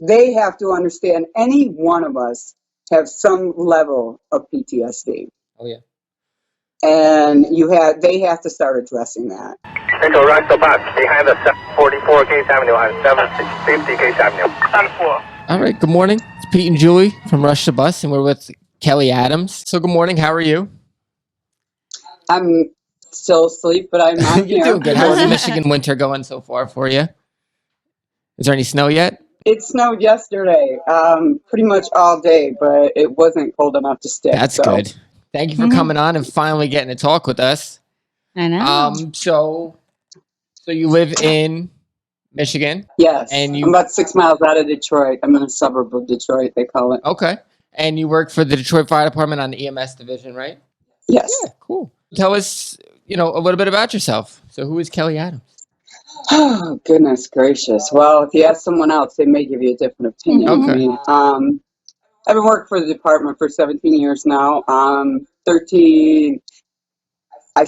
they have to understand any one of us have some level of PTSD. Oh yeah. And they have to start addressing that. Central rush the bus behind the 744 Gates Avenue and 750 Gates Avenue. On 4. All right. Good morning. It's Pete and Julie from Rush the Bus, and we're with Kelly Adams. So good morning. How are you? I'm still asleep, but I'm You're here. doing good. How's the Michigan winter going so far for you? Is there any snow yet? It snowed yesterday, pretty much all day, but it wasn't cold enough to stick. That's good. Thank you for coming on and finally getting to talk with us. I know. So you live in Michigan? Yes. And I'm about 6 miles out of Detroit. I'm in a suburb of Detroit, they call it. Okay. And you work for the Detroit Fire Department on the EMS division, right? Yes. Yeah, cool. Tell us, a little bit about yourself. So who is Kelly Adams? Oh, goodness gracious. Well, if you ask someone else, they may give you a different opinion. Okay. I've been working for the department for 17 years now. 13. I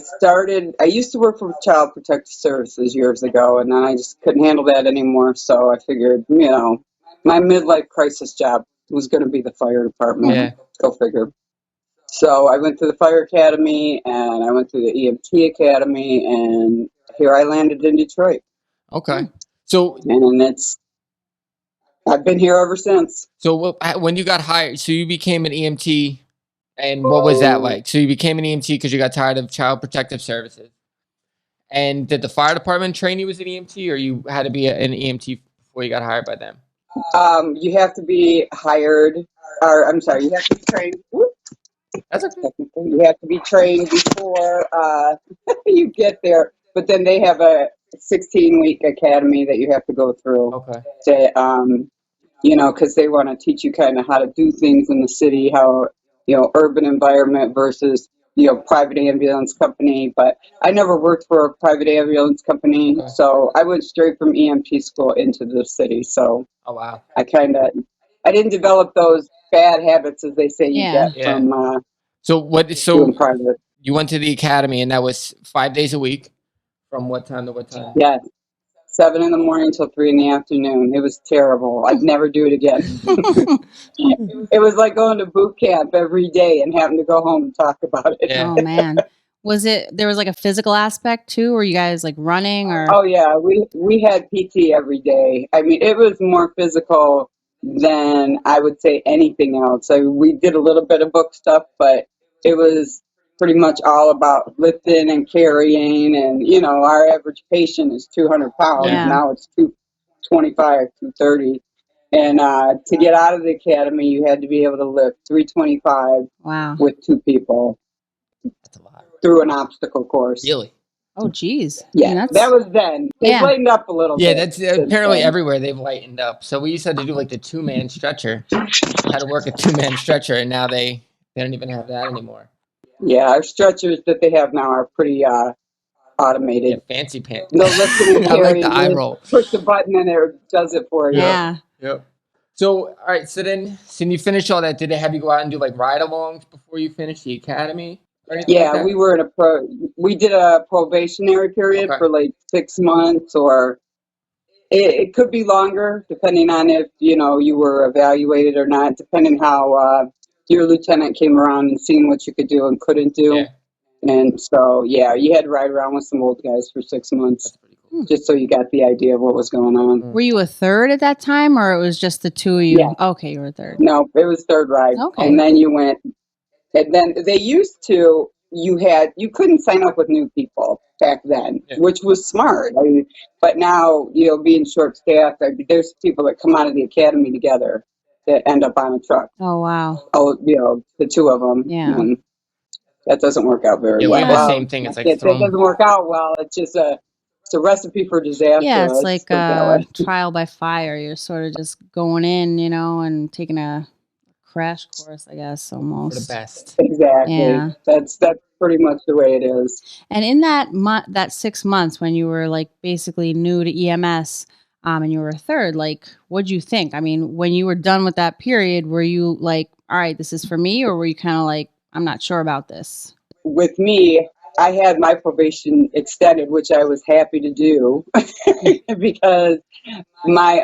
used to work for Child Protective Services years ago, and then I just couldn't handle that anymore. So I figured, my midlife crisis job was going to be the fire department. Yeah. Go figure. So I went to the fire academy, and I went to the EMT academy, and here I landed in Detroit. Okay. So, and I've been here ever since. So when you got hired, so you became an EMT, and what was that like? So you became an EMT because you got tired of Child Protective Services. And did the fire department train you as an EMT, or you had to be an EMT before you got hired by them? You have to be hired, or I'm sorry, you have to be trained. That's okay. You have to be trained before you get there. But then they have a 16-week academy that you have to go through. Okay. Because they want to teach you kind of how to do things in the city, how, urban environment versus, private ambulance company. But I never worked for a private ambulance company, okay. So I went straight from EMT school into the city. So oh, wow. I didn't develop those bad habits, as they say, you get from doing private. You went to the academy, and that was 5 days a week? From what time to what time? Yeah. 7 in the morning till 3 in the afternoon. It was terrible. I'd never do it again. It was like going to boot camp every day and having to go home and talk about it. Yeah. Oh man. There was like a physical aspect too? Were you guys like running or? Oh yeah. We had PT every day. I mean, it was more physical than I would say anything else. We did a little bit of book stuff, but it was pretty much all about lifting and carrying, and our average patient is 200 pounds. Yeah. Now it's 225, 230, and to get out of the academy, you had to be able to lift 325. Wow. With 2 people. That's a lot. Through an obstacle course. Really? Oh, geez. Yeah, that was then. They've lightened up a little bit. Yeah, that's apparently everywhere they've lightened up. So we used to have to do like the 2-man stretcher. Had to work a 2-man stretcher, and now they don't even have that anymore. Yeah, our stretchers that they have now are pretty automated. Yeah, fancy pants. No lifting and I carrying. like the eye roll. Push the button and it does it for you. Yeah. Yep. So, all right. So then you finished all that. Did they have you go out and do like ride-alongs before you finished the academy? Yeah, like we were in we did a probationary period for like 6 months, or it could be longer depending on if, you were evaluated or not, depending how your lieutenant came around and seen what you could do and couldn't do. Yeah. And so, you had to ride around with some old guys for 6 months. That's pretty cool. Just so you got the idea of what was going on. Were you a third at that time, or it was just the 2 of you? Yeah. Okay, you were a third. No, it was third ride. Okay. And then you went, and then they used to, you couldn't sign up with new people back then, which was smart. But now, being short-staffed, there's people that come out of the academy together that end up on a truck. Oh, wow. Oh, the 2 of them. Yeah. And that doesn't work out very well. We have the same thing. It's like it doesn't work out well. It's just it's a recipe for disaster. Yeah, it's like a trial by fire. You're sort of just going in, and taking a crash course, I guess, almost. For the best. Exactly. Yeah. That's pretty much the way it is. And in that 6 months when you were like basically new to EMS, and you were a third, like, what'd you think? I mean, when you were done with that period, were you like, all right, this is for me, or were you kind of like, I'm not sure about this? With me, I had my probation extended, which I was happy to do because my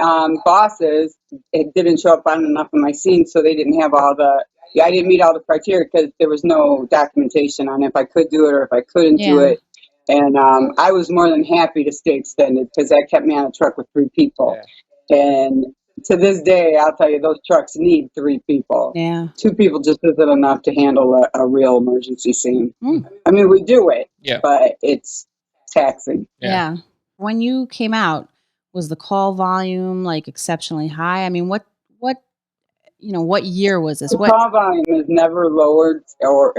bosses, it didn't show up on enough of my scenes, so they didn't have all the. Yeah, I didn't meet all the criteria because there was no documentation on if I could do it or if I couldn't do Yeah. it. And I was more than happy to stay extended because that kept me on a truck with 3 people. And to this day, I'll tell you, those trucks need 3 people. Yeah. 2 people just isn't enough to handle a real emergency scene. Mm. I mean, we do it, Yeah. but it's taxing. Yeah. When you came out, was the call volume like exceptionally high? I mean, what year was this? The What? call volume has never lowered or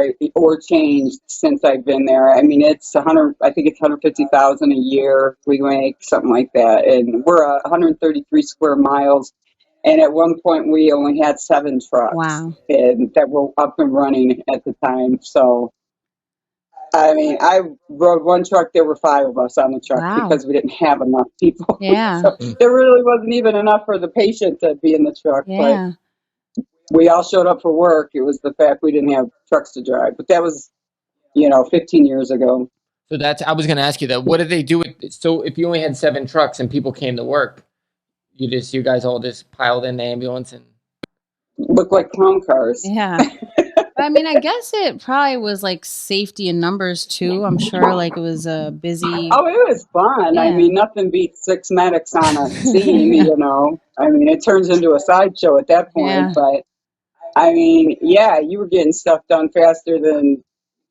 changed since I've been there. I mean, it's 100. I think it's 150,000 a year we make, something like that, and we're 133 square miles. And at one point, we only had 7 trucks, Wow. and that were up and running at the time. So, I mean, I rode one truck. There were 5 of us on the truck Wow. because we didn't have enough people. Yeah. So there really wasn't even enough for the patient to be in the truck. Yeah. But we all showed up for work. It was the fact we didn't have trucks to drive. But that was, 15 years ago. So I was going to ask you that. What did they do with? So if you only had 7 trucks and people came to work, you guys all just piled in the ambulance and Looked like clown cars. Yeah. But I mean, I guess it probably was like safety in numbers too. I'm sure like it was a busy. Oh, it was fun. I Yeah. mean, nothing beats 6 medics on a scene, I mean, it turns into a sideshow at that point. Yeah. But, I mean, yeah, you were getting stuff done faster than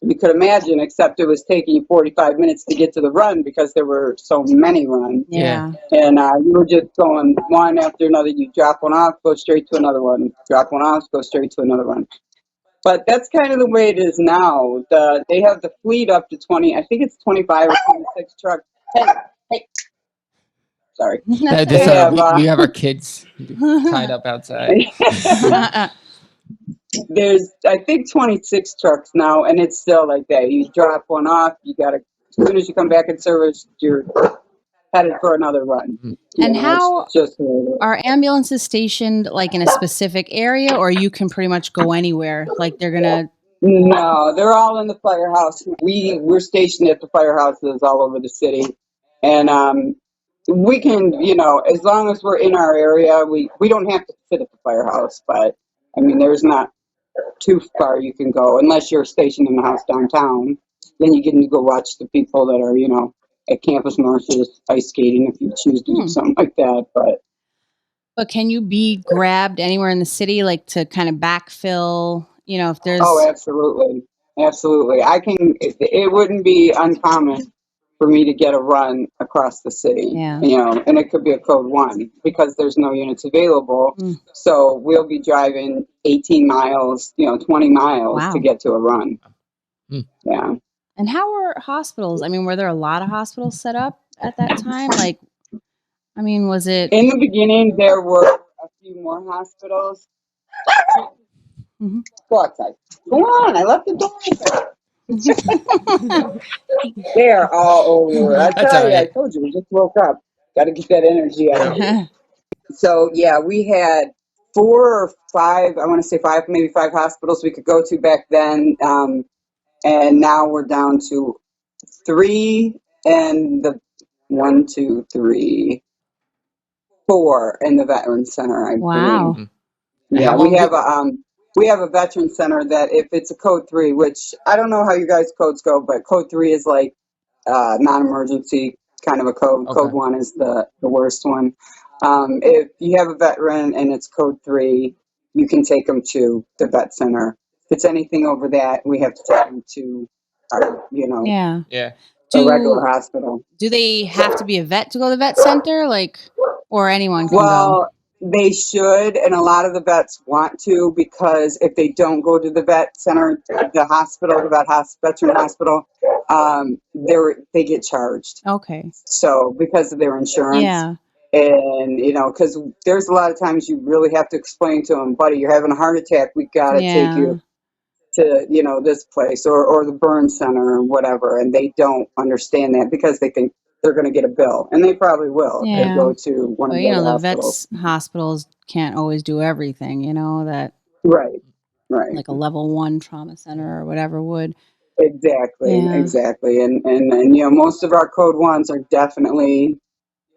you could imagine, except it was taking you 45 minutes to get to the run because there were so many runs. Yeah. And you were just going one after another. You drop one off, go straight to another one. Drop one off, go straight to another one. But that's kind of the way it is now. They have the fleet up to 20. I think it's 25 or 26 trucks. Hey. Sorry. we have our kids tied up outside. There's, I think, 26 trucks now, and it's still like that. You drop one off, you got to, as soon as you come back in service, you're headed for another run. And how it's just are ambulances stationed like in a specific area, or you can pretty much go anywhere? Like they're gonna. No, they're all in the firehouse. We're stationed at the firehouses all over the city, and we can, as long as we're in our area, we don't have to sit at the firehouse. But I mean, there's not too far you can go unless you're stationed in the house downtown. Then you get to go watch the people that are, at Campus North is ice skating if you choose to do something like that. But can you be grabbed anywhere in the city, like to kind of backfill? If there's. Oh, absolutely. I can. It wouldn't be uncommon for me to get a run across the city. Yeah. And it could be a code 1 because there's no units available. So we'll be driving 18 miles, 20 miles to get to a run. Yeah. And how were hospitals? I mean, were there a lot of hospitals set up at that time? Like, I mean, was it? In the beginning, there were a few more hospitals. Go outside. Go on. I left the door open. They're all over. I told you, we just woke up. Got to get that energy out. So, yeah, we had 4 or 5, I want to say 5, maybe 5 hospitals we could go to back then. And now we're down to 3 and the 1, 2, 3, 4 in the Veteran Center, I believe. Yeah, we have a Veteran Center that if it's a code 3, which I don't know how you guys codes go, but code 3 is like non-emergency kind of a code. Okay. Code 1 is the worst one. If you have a veteran and it's code 3, you can take them to the vet center. If it's anything over that, we have to take them to our, a regular hospital. Do they have to be a vet to go to the vet center, or anyone can go? They should, and a lot of the vets want to, because if they don't go to the vet center, the hospital, veteran hospital, they get charged. Okay. So because of their insurance. Yeah. And, because there's a lot of times you really have to explain to them, buddy, you're having a heart attack. We got to take you to, this place or the burn center or whatever. And they don't understand that because they think they're going to get a bill. And they probably will if they go to one of the hospitals. Vets hospitals can't always do everything, that. Right. Like a level 1 trauma center or whatever would. Exactly, Yeah. exactly. And most of our code ones are definitely,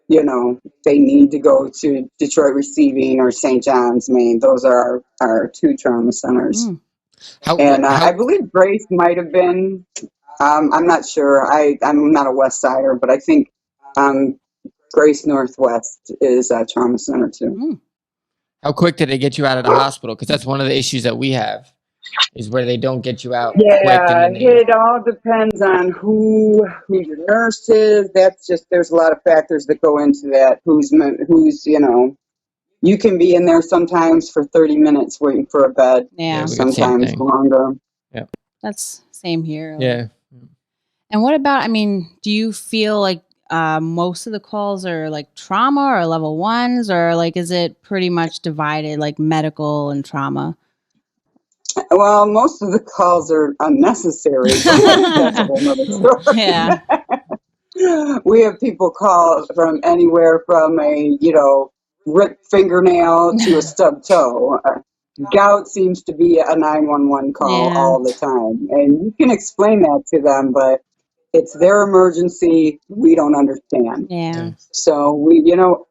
they need to go to Detroit Receiving or St. John's, Maine. Those are our two trauma centers. Mm. And I How believe Grace might have been, I'm not sure. I'm not a West Sider, but I think Grace Northwest is a trauma center too. Mm. how quick did they get you out of the hospital? Because that's one of the issues that we have, is where they don't get you out quick, and Yeah, then they it all depends on who your nurse is. There's a lot of factors that go into that. You can be in there sometimes for 30 minutes waiting for a bed, yeah, Yeah. we got the same sometimes thing. longer. Yeah, That's same here. Like, yeah. and what about, I mean, do you feel like most of the calls are like trauma or level ones, or like is it pretty much divided like medical and trauma? Well, most of the calls are unnecessary, but that's a whole nother Yeah. story. We have people call from anywhere from a, ripped fingernail to a stubbed toe. Gout seems to be a 911 call Yeah. all the time. And you can explain that to them, but it's their emergency. We don't understand. Yeah. So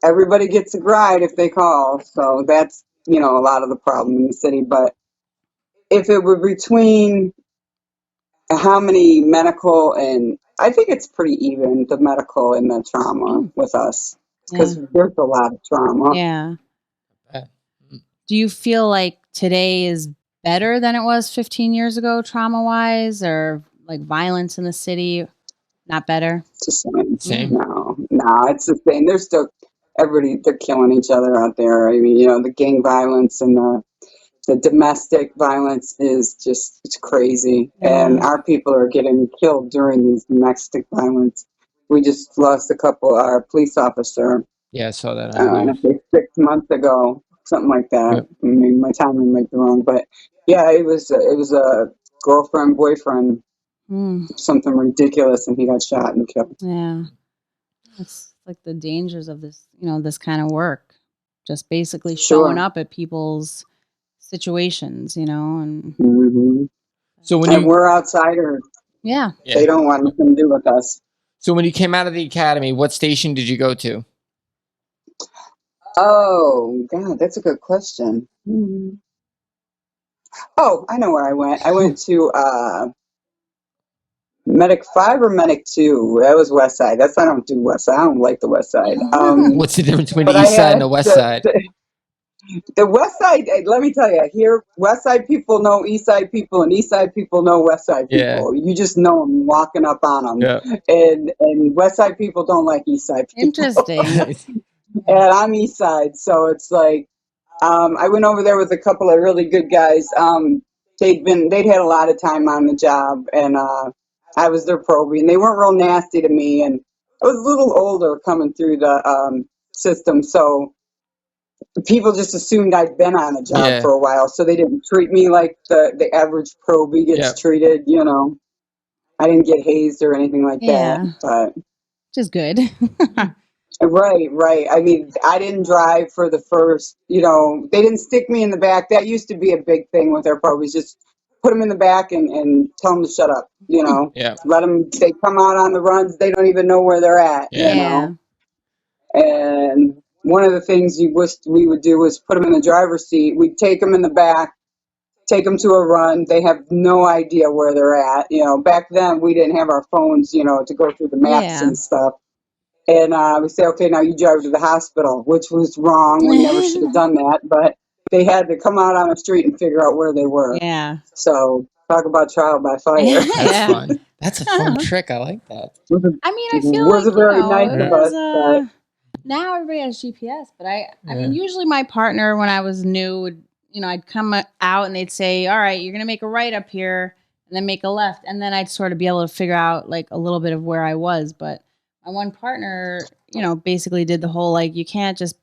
everybody gets a gride if they call. So that's, a lot of the problem in the city. But if it were between how many medical and I think it's pretty even, the medical and the trauma Mm. with us, Yeah. because there's a lot of trauma. Yeah. Yeah. Do you feel like today is better than it was 15 years ago, trauma wise, or like violence in the city? Not better. It's the same. Same. No, it's the same. They're still they're killing each other out there. I mean, the gang violence and the domestic violence is just, it's crazy. And Yeah. our people are getting killed during these domestic violence. We just lost our police officer, Yeah, I saw that on the I news. think 6 months ago, something like that. Yep. I mean, my timing might be wrong, but yeah, it was a girlfriend, boyfriend, Mm. something ridiculous, and he got shot and killed. Yeah. It's like the dangers of this, this kind of work. Just basically showing Sure. up at people's situations, and hmm So when And you we're outsiders. yeah. yeah. They don't want nothing to do with us. So when you came out of the academy, what station did you go to? Oh, God, that's a good question. Oh, I know where I went. I went to Medic 5 or Medic 2. That was West Side. I don't do West Side. I don't like the West Side. What's the difference between But the I east side and had the west side? the West Side. Let me tell you, here West Side people know East Side people, and East Side people know West Side Yeah. people. You just know them walking up on them. Yeah. And West Side people don't like East Side people. Interesting. And I'm East Side, so it's like I went over there with a couple of really good guys. They'd had a lot of time on the job, and I was their probie, and they weren't real nasty to me. And I was a little older coming through the system, so people just assumed I'd been on a job Yeah. for a while, so they didn't treat me like the average probie gets Yep. treated. I didn't get hazed or anything like Yeah. that, but. Which is good. Right. I mean, I didn't drive for the first, they didn't stick me in the back. That used to be a big thing with our probes. Just put them in the back and tell them to shut up, Yeah. Let them, they come out on the runs. They don't even know where they're at, Yeah. And one of the things we would do was put them in the driver's seat. We'd take them in the back, take them to a run. They have no idea where they're at. Back then we didn't have our phones, to go through the maps Yeah. and stuff. And we say, okay, now you drive to the hospital, which was wrong. We never should have done that. But they had to come out on the street and figure out where they were. Yeah. So talk about trial by fire. That's Yeah. fun. That's a fun trick. I like that. I mean, I feel Was like, very nice it of was, us, now everybody has GPS, but I Yeah. mean, usually my partner, when I was new, would, I'd come out and they'd say, all right, you're going to make a right up here and then make a left. And then I'd sort of be able to figure out like a little bit of where I was. But my one partner, basically did the whole, like, you can't just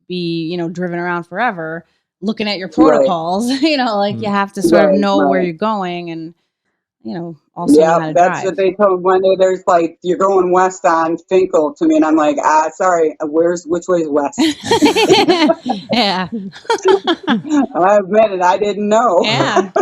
be, driven around forever looking at your protocols, like you have to sort of know where you're going and, also know how to that's drive. what they told one day. There's like, you're going west on Finkel to me. And I'm like, sorry, which way is west? Yeah. I admit it, I didn't know. Yeah.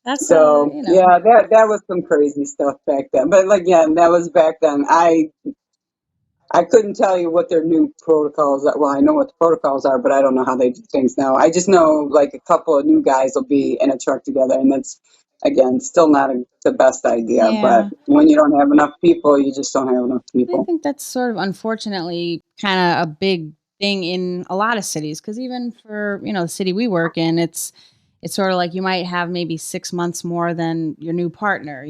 That's So you know. yeah, that was some crazy stuff back then. But again, that was back then. I couldn't tell you what their new protocols are. Well, I know what the protocols are, but I don't know how they do things now. I just know like a couple of new guys will be in a truck together, and that's, again, still not the best idea. Yeah. But when you don't have enough people, you just don't have enough I people. think that's sort of unfortunately kind of a big thing in a lot of cities, because even for the city we work in, it's sort of like you might have maybe 6 months more than your new partner,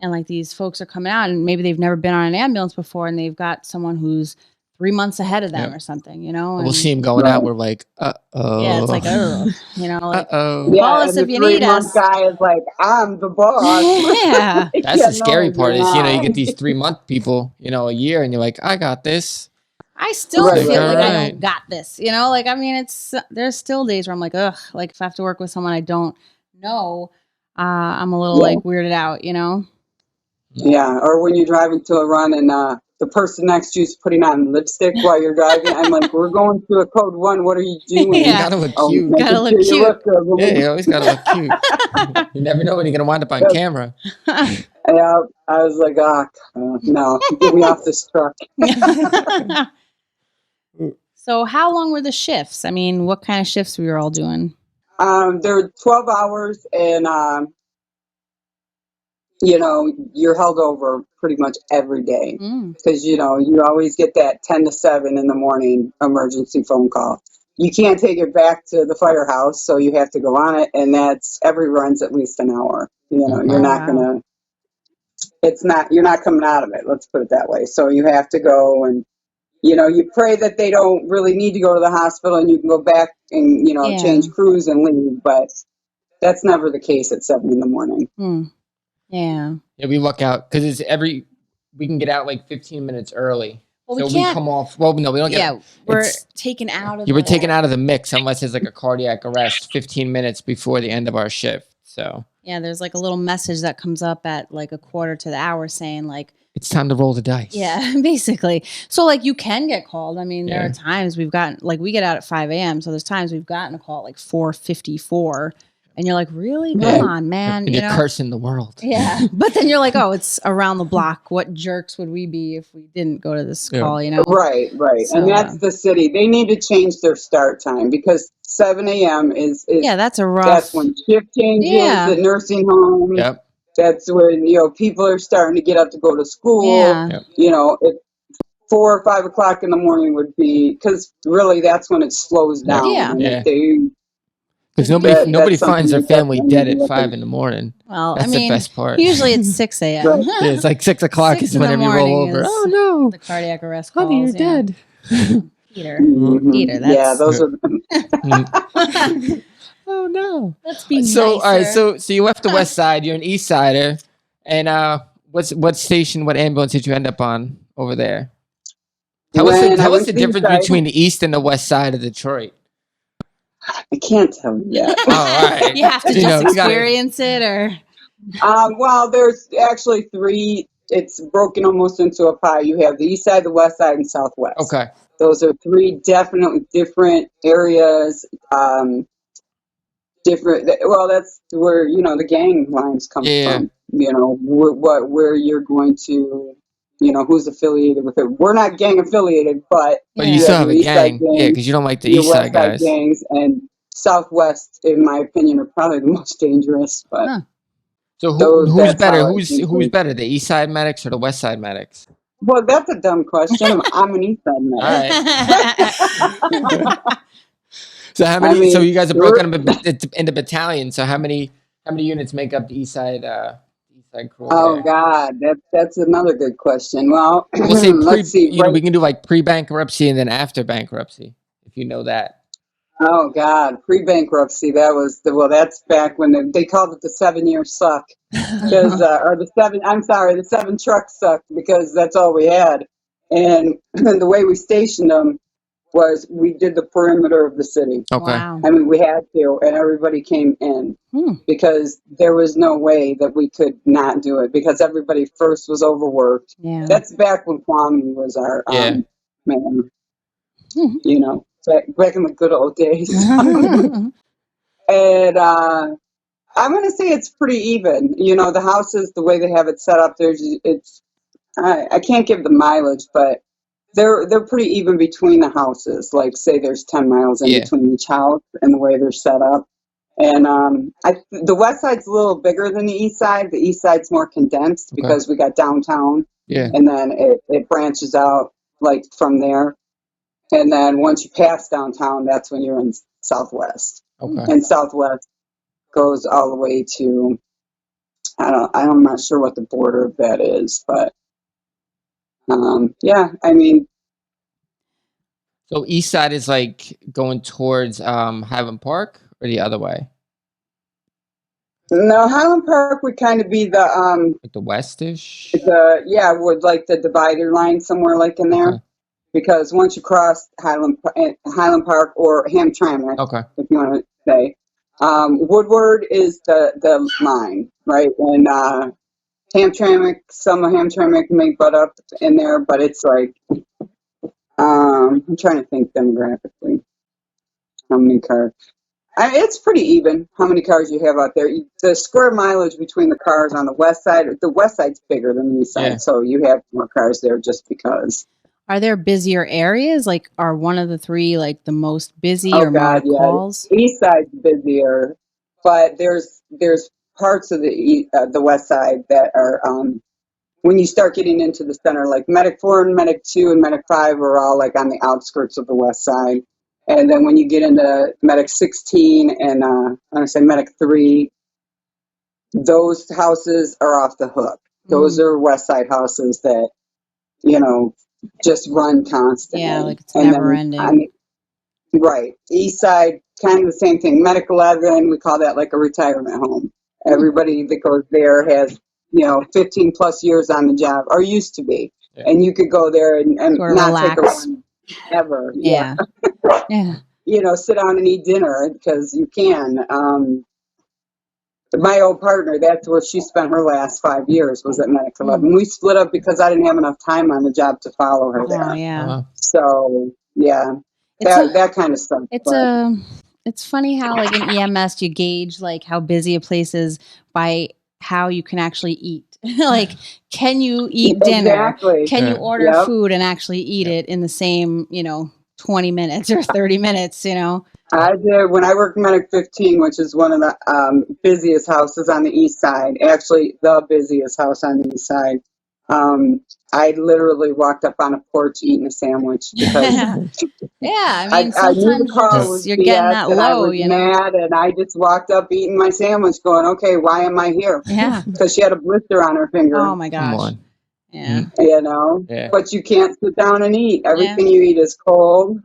and like these folks are coming out and maybe they've never been on an ambulance before and they've got someone who's 3 months ahead of them Yep. or something, We'll see him going out. We're like, uh-oh. Yeah, it's like, like uh-oh. Yeah, call us and the if you need 3 month us. guy is like, I'm the boss. Yeah. That's the scary part you're is, you not. get these 3-month people, a year, and you're like, I got this. I still Right, feel right, like I right. don't got this, like, I mean, there's still days where I'm like, ugh, like if I have to work with someone I don't know, I'm a little Yeah. like weirded out, Yeah, or when you're driving to a run and the person next to you is putting on lipstick while you're driving. I'm like, we're going through a code 1. What are you doing? You Yeah. gotta look Oh, cute. making Gotta look sure your cute. lips are Yeah, moving. you always gotta look cute. You never know when you're gonna wind up on camera. Yeah, I was like, no, get me off this truck. So how long were the shifts? I mean, what kind of shifts we were all doing? They're 12 hours, and you're held over pretty much every day because you always get that 10 to 7 in the morning emergency phone call. You can't take it back to the firehouse, so you have to go on it, and that's every run's at least an hour. You're not gonna. It's not. You're not coming out of it. Let's put it that way. So you have to go, and you pray that they don't really need to go to the hospital, and you can go back and change crews and leave. But that's never the case at 7 in the morning. Yeah. Yeah, we luck out because we can get out like 15 minutes early. Well, so we can't. We come off. Well, no, we don't get. Yeah, we're taken out of. You were taken out of the mix unless there's like a cardiac arrest 15 minutes before the end of our shift. So yeah, there's like a little message that comes up at like a quarter to the hour saying like it's time to roll the dice. Yeah, basically. So like you can get called. I mean, there are times we've gotten we get out at 5 a.m. So there's times we've gotten a call at like 4:54. And you're like, really? Come on, man. And you're cursing the world. Yeah. But then you're like, oh, it's around the block. What jerks would we be if we didn't go to this call, Right. So, and that's the city. They need to change their start time because 7 a.m. is that's a rough. That's when shift changes at nursing homes. Yep. That's when, people are starting to get up to go to school. Yeah. Yep. 4 or 5 o'clock in the morning would be, because really that's when it slows down. Yeah. And because nobody finds their family dead at 5 in the morning. Well, that's the best part. Usually it's 6 a.m. Right. Yeah, it's like 6 o'clock 6 is whenever you roll over. Oh no! The cardiac arrest calls. Honey, you're dead. Peter. Mm-hmm. Peter. Yeah, those are. Oh no! Let's be so. nicer. All right, so you left the West Side. You're an East Sider, and what station? What ambulance did you end up on over there? Tell us the difference between the East and the West Side of Detroit. I can't tell you yet. Oh, all right. You have to just experience it, or. Well, there's actually 3. It's broken almost into a pie. You have the East Side, the West Side, and Southwest. Okay. Those are 3 definitely different areas. Different. Well, that's where the gang lines come from. Where you're going to. Who's affiliated with it. We're not gang affiliated, but you still have a gang. Yeah, because you don't like the East Side guys. Gangs and Southwest, in my opinion, are probably the most dangerous. But so who's better? Who's better, the East Side medics or the West Side medics? Well, that's a dumb question. I'm an East Side medic. All right. So how many? So you guys are broken up into battalions. So how many units make up the East Side? Crew oh God, that's another good question. Well, we'll say let's see. We can do like pre-bankruptcy and then after bankruptcy, if you know that. Oh God, pre-bankruptcy. That's back when they called it the 7-year suck, because or the 7. I'm sorry, the 7 trucks sucked because that's all we had, and the way we stationed them was we did the perimeter of the city. Okay. Wow. I mean, we had to, and everybody came in because there was no way that we could not do it because everybody first was overworked. Yeah. That's back when Kwame was our man. Back in the good old days. And I'm going to say it's pretty even. You know, the houses, the way they have it set up, I can't give the mileage, but they're pretty even between the houses. Like, say there's 10 miles in Yeah. between each house and the way they're set up. And the west side's a little bigger than the east side. The east side's more condensed Okay. because we got downtown, Yeah. and then it branches out like from there. And then once you pass downtown, that's when you're in southwest. Okay. And southwest goes all the way to I'm not sure what the border of that is, but yeah, I mean, So east side is like going towards Highland Park or the other way? no, Highland Park would kind of be Like the westish? would like the divider line somewhere like in there. Okay. Because once you cross Highland Park or Hamtramck, Okay. if you want to say, Woodward is the line, right? And Hamtramck, some of Hamtramck may butt up in there, but it's like I'm trying to think demographically how many cars. It's pretty even how many cars you have out there. The square mileage between the cars on the west side's bigger than the east side, Yeah. so you have more cars there just because. Are there busier areas? Like, are one of the three like the most busy Oh or more God, yeah. calls? East side's busier, but there's parts of the west side that are when you start getting into the center, like Medic 4 and Medic 2 and Medic 5 are all like on the outskirts of the west side. And then when you get into Medic 16 and I want to say Medic 3, those houses are off the hook. Those are west side houses that, you know, just run constantly. Yeah, like it's And never then ending. right. East side, kind of the same thing. Medic 11, we call that like a retirement home. Everybody that goes there has, 15 plus years on the job, or used to be. Yeah. And you could go there and Sort of not take a relax. run ever. Yeah. Yeah. Sit down and eat dinner because you can. My old partner, that's where she spent her last 5 years, was at Medic 11. We split up because I didn't have enough time on the job to follow her there. Oh yeah. So, yeah. It's That kind of stuff. it's funny how like in EMS you gauge like how busy a place is by how you can actually eat. Like, can you eat dinner? Exactly. Can you Yeah. order Yep. food and actually eat it in the same, 20 minutes or 30 minutes, I did when I worked Medic 15, which is one of the busiest houses on the east side, actually the busiest house on the east side. I literally walked up on a porch eating a sandwich because Yeah, I mean, I knew the sometimes call was you're BS getting that and I low, was mad, and I just walked up eating my sandwich, going, "Okay, why am I here?" Yeah. Because she had a blister on her finger. Oh my Come gosh. on. Yeah. Yeah. But you can't sit down and eat. Everything you eat is cold,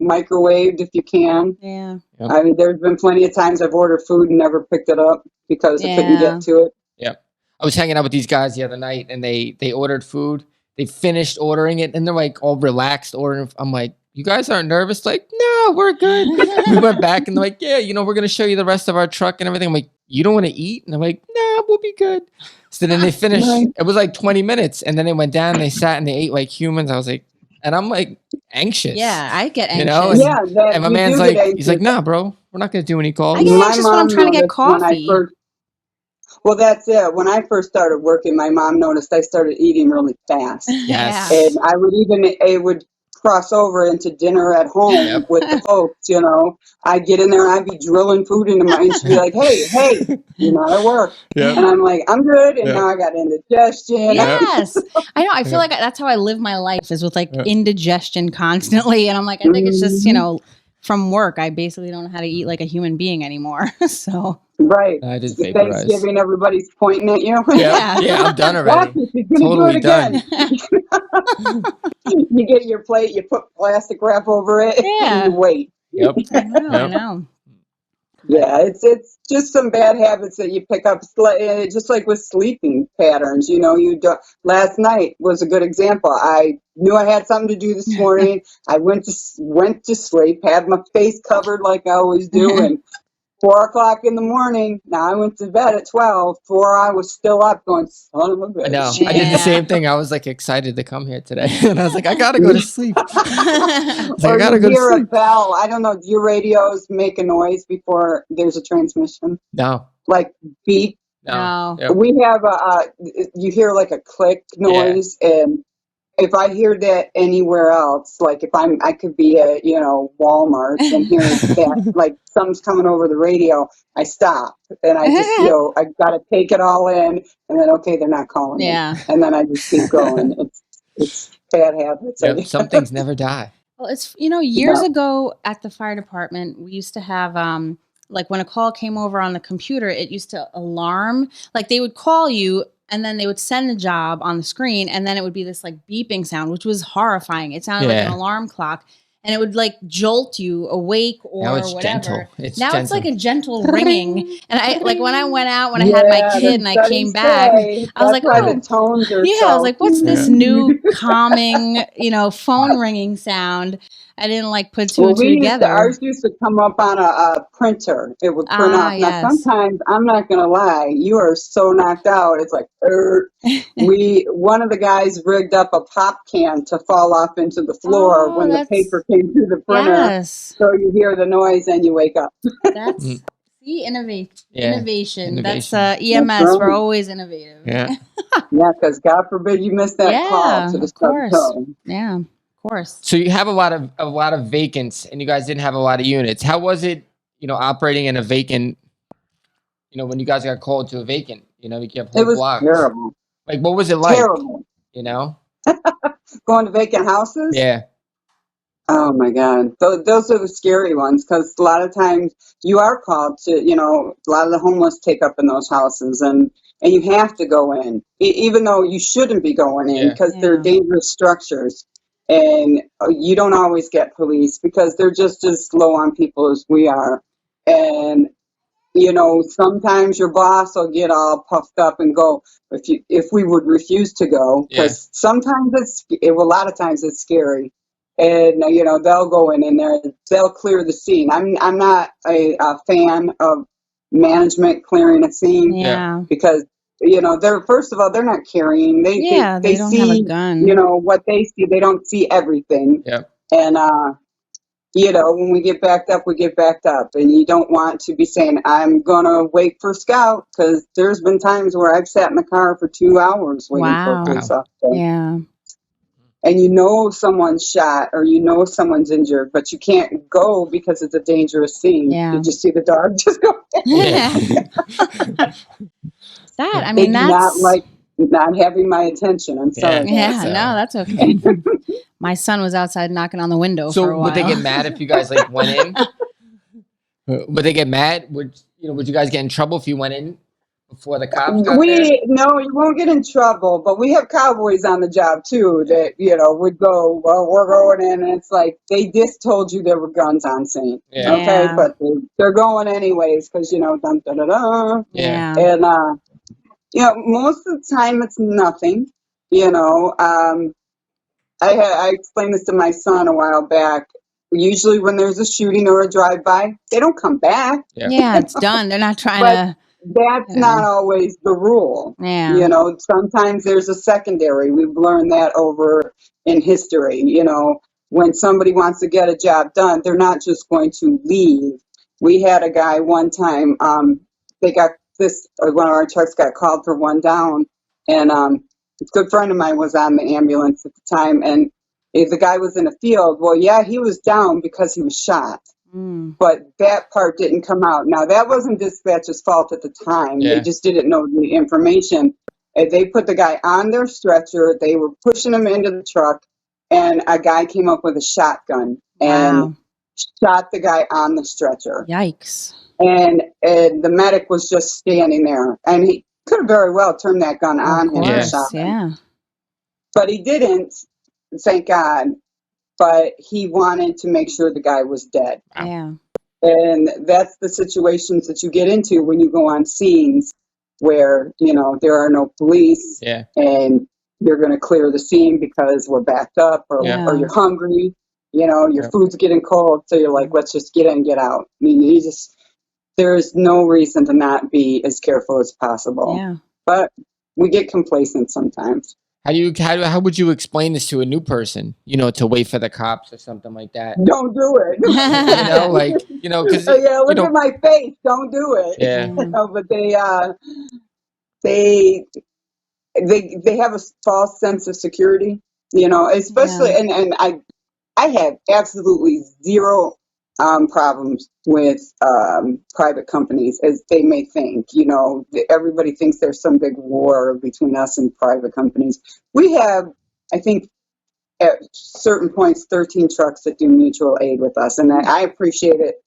microwaved if you can. Yeah. Yep. I mean, there's been plenty of times I've ordered food and never picked it up because I couldn't Yeah. get to it. Yep. I was hanging out with these guys the other night and they ordered food. They finished ordering it and they're like all relaxed ordering. I'm like, you guys aren't nervous? Like, no, we're good. We went back and they're like, yeah, we're going to show you the rest of our truck and everything. I'm like, you don't want to eat? And I'm like, nah, we'll be good. So then they finished. Right. It was like 20 minutes. And then they went down and they sat and they ate like humans. I was like, and I'm like anxious. Yeah, I get anxious. You know? And, Yeah, and my you man's do like, get he's like, anxious. nah, bro, we're not going to do any calls. I get My anxious when I'm mom trying to get noticed when I coffee. well, that's it. When I first started working, my mom noticed I started eating really fast. Yes. And it would cross over into dinner at home Yep. with the folks, I'd get in there and I'd be drilling food into my, and she'd be like, hey, you're not at work. Yep. And I'm like, I'm good. And Yep. now I got indigestion. Yep. Yes. I know. I feel Yeah. like that's how I live my life, is with like Yeah. indigestion constantly. And I'm like, I think it's just, from work, I basically don't know how to eat like a human being anymore. So. Right. I just vaporize. Thanksgiving, everybody's pointing at you. Yeah. Yeah, I'm done Watch already. it, she's gonna Totally do it again. You get your plate, you put plastic wrap over it, Yeah. and you wait. Yep. I know. I Yep. know. Yeah, it's just some bad habits that you pick up, just like with sleeping patterns. You do, last night was a good example. I knew I had something to do this morning. I went to sleep, had my face covered like I always do, and 4 o'clock in the morning. Now I went to bed at 12. 4, I was still up going, son of a bitch. I know. I did the Yeah. same thing. I was like excited to come here today, and I was like, I gotta go to sleep. I was like, I Or gotta you go to hear a sleep. bell. I don't know. Do your radios make a noise before there's a transmission? No, Like beep. no. No. Yep. We have you hear like a click noise, and if I hear that anywhere else, like if I could be at, Walmart and hear that, like something's coming over the radio, I stop and I just, I gotta take it all in, and then, okay, they're not calling me. Yeah. And then I just keep going. It's bad habits. I Yep. guess. Some things never die. Well, it's, years Yeah. ago at the fire department, we used to have, like when a call came over on the computer, it used to alarm, like they would call you and then they would send the job on the screen and then it would be this like beeping sound, which was horrifying. It sounded like an alarm clock and it would like jolt you awake or Now it's whatever. gentle. It's now gentle. it's like a gentle ringing. And I like when I went out, when I Yeah, had my kid the and I studies came back, say I was that's like, why oh, the tones are yeah, so. I was like, what's this Yeah. new calming, phone ringing sound? I didn't like put two Well, and two together. ours used to come up on a printer. It would print off. Now, Yes. sometimes, I'm not going to lie, you are so knocked out. It's like, one of the guys rigged up a pop can to fall off into the floor Oh, when the that's- paper came through the printer. Yes. So you hear the noise and you wake up. That's see Yeah. innovation. That's Innovation. EMS. That's We're right. always innovative. Yeah. Yeah, because God forbid you miss that call to the of course. sub-code. Yeah, of course. So you have a lot of vacants, and you guys didn't have a lot of units. How was it, operating in a vacant? When you guys got called to a vacant, you have whole It was blocks. terrible. Like, what was it like? Terrible. Going to vacant houses? Yeah. Oh my God. Those are the scary ones because a lot of times you are called to, a lot of the homeless take up in those houses and you have to go in, even though you shouldn't be going in because they're dangerous structures. And you don't always get police because they're just as low on people as we are. And, sometimes your boss will get all puffed up and go, if we would refuse to go, because sometimes a lot of times it's scary. And they'll go in there, they'll clear the scene. I'm not a fan of management clearing a scene because they're first of all they're not carrying. They don't see have a gun. what they see. They don't see everything. Yep. And when we get backed up, we get backed up. And you don't want to be saying, I'm gonna wait for Scout, because there's been times where I've sat in the car for 2 hours waiting for a police officer. Yeah. And someone's shot or someone's injured, but you can't go because it's a dangerous scene. Yeah. Did you see the dog just go? That's not like not having my attention. I'm sorry. Yeah, no, that's okay. My son was outside knocking on the window for a So while. would they get mad if you guys went in? Would they get mad? Would you guys get in trouble if you went in before the cops got there? No, you won't get in trouble, but we have cowboys on the job too that, would go, well, we're going in, and it's like, they just told you there were guns on scene. Yeah. Okay, but they're going anyways, because, dun, da, da, da. Yeah. And, most of the time it's nothing, I explained this to my son a while back. Usually when there's a shooting or a drive-by, they don't come back. Yeah, it's done. They're not trying to. That's not always the rule. Yeah. Sometimes there's a secondary. We've learned that over in history. When somebody wants to get a job done, they're not just going to leave. We had a guy one time, one of our trucks got called for one down, and a good friend of mine was on the ambulance at the time, and if the guy was in a field, well, yeah, he was down because he was shot. But that part didn't come out. Now, that wasn't dispatch's fault at the time. Yeah. They just didn't know the information. They put the guy on their stretcher. They were pushing him into the truck, and a guy came up with a shotgun and shot the guy on the stretcher. Yikes. And the medic was just standing there. And he could have very well turned that gun on him and shot him. But he didn't, thank God. But he wanted to make sure the guy was dead. Yeah. And that's the situations that you get into when you go on scenes where, there are no police and you're going to clear the scene because we're backed up or you're hungry, your food's getting cold. So you're like, let's just get in, get out. I mean, there's no reason to not be as careful as possible. Yeah. But we get complacent sometimes. How would you explain this to a new person? To wait for the cops or something like that. Don't do it. Because Yeah, look at my face. Don't do it. Yeah. But they have a false sense of security. Especially and I have absolutely zero problems with private companies, as they may think. Everybody thinks there's some big war between us and private companies. We have, I think, at certain points, 13 trucks that do mutual aid with us, and I appreciate it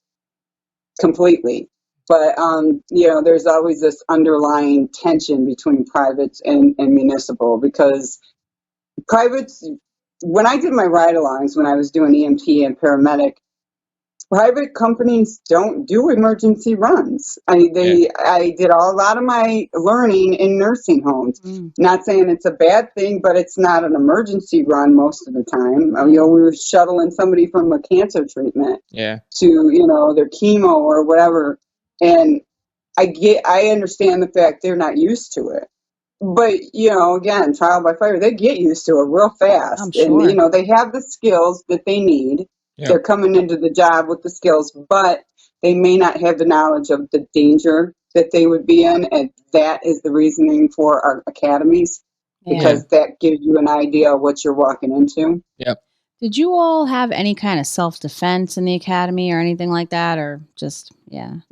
completely. But there's always this underlying tension between privates and municipal, because privates, when I did my ride-alongs, when I was doing EMT and paramedic, private companies don't do emergency runs. I did a lot of my learning in nursing homes. Not saying it's a bad thing, but it's not an emergency run most of the time. We were shuttling somebody from a cancer treatment to their chemo or whatever, and I understand the fact they're not used to it. But, again, trial by fire, they get used to it real fast. I'm sure. And, they have the skills that they need. Yeah. They're coming into the job with the skills, but they may not have the knowledge of the danger that they would be in. And that is the reasoning for our academies, because that gives you an idea of what you're walking into. Yep. Did you all have any kind of self-defense in the academy or anything like that? Or just, No.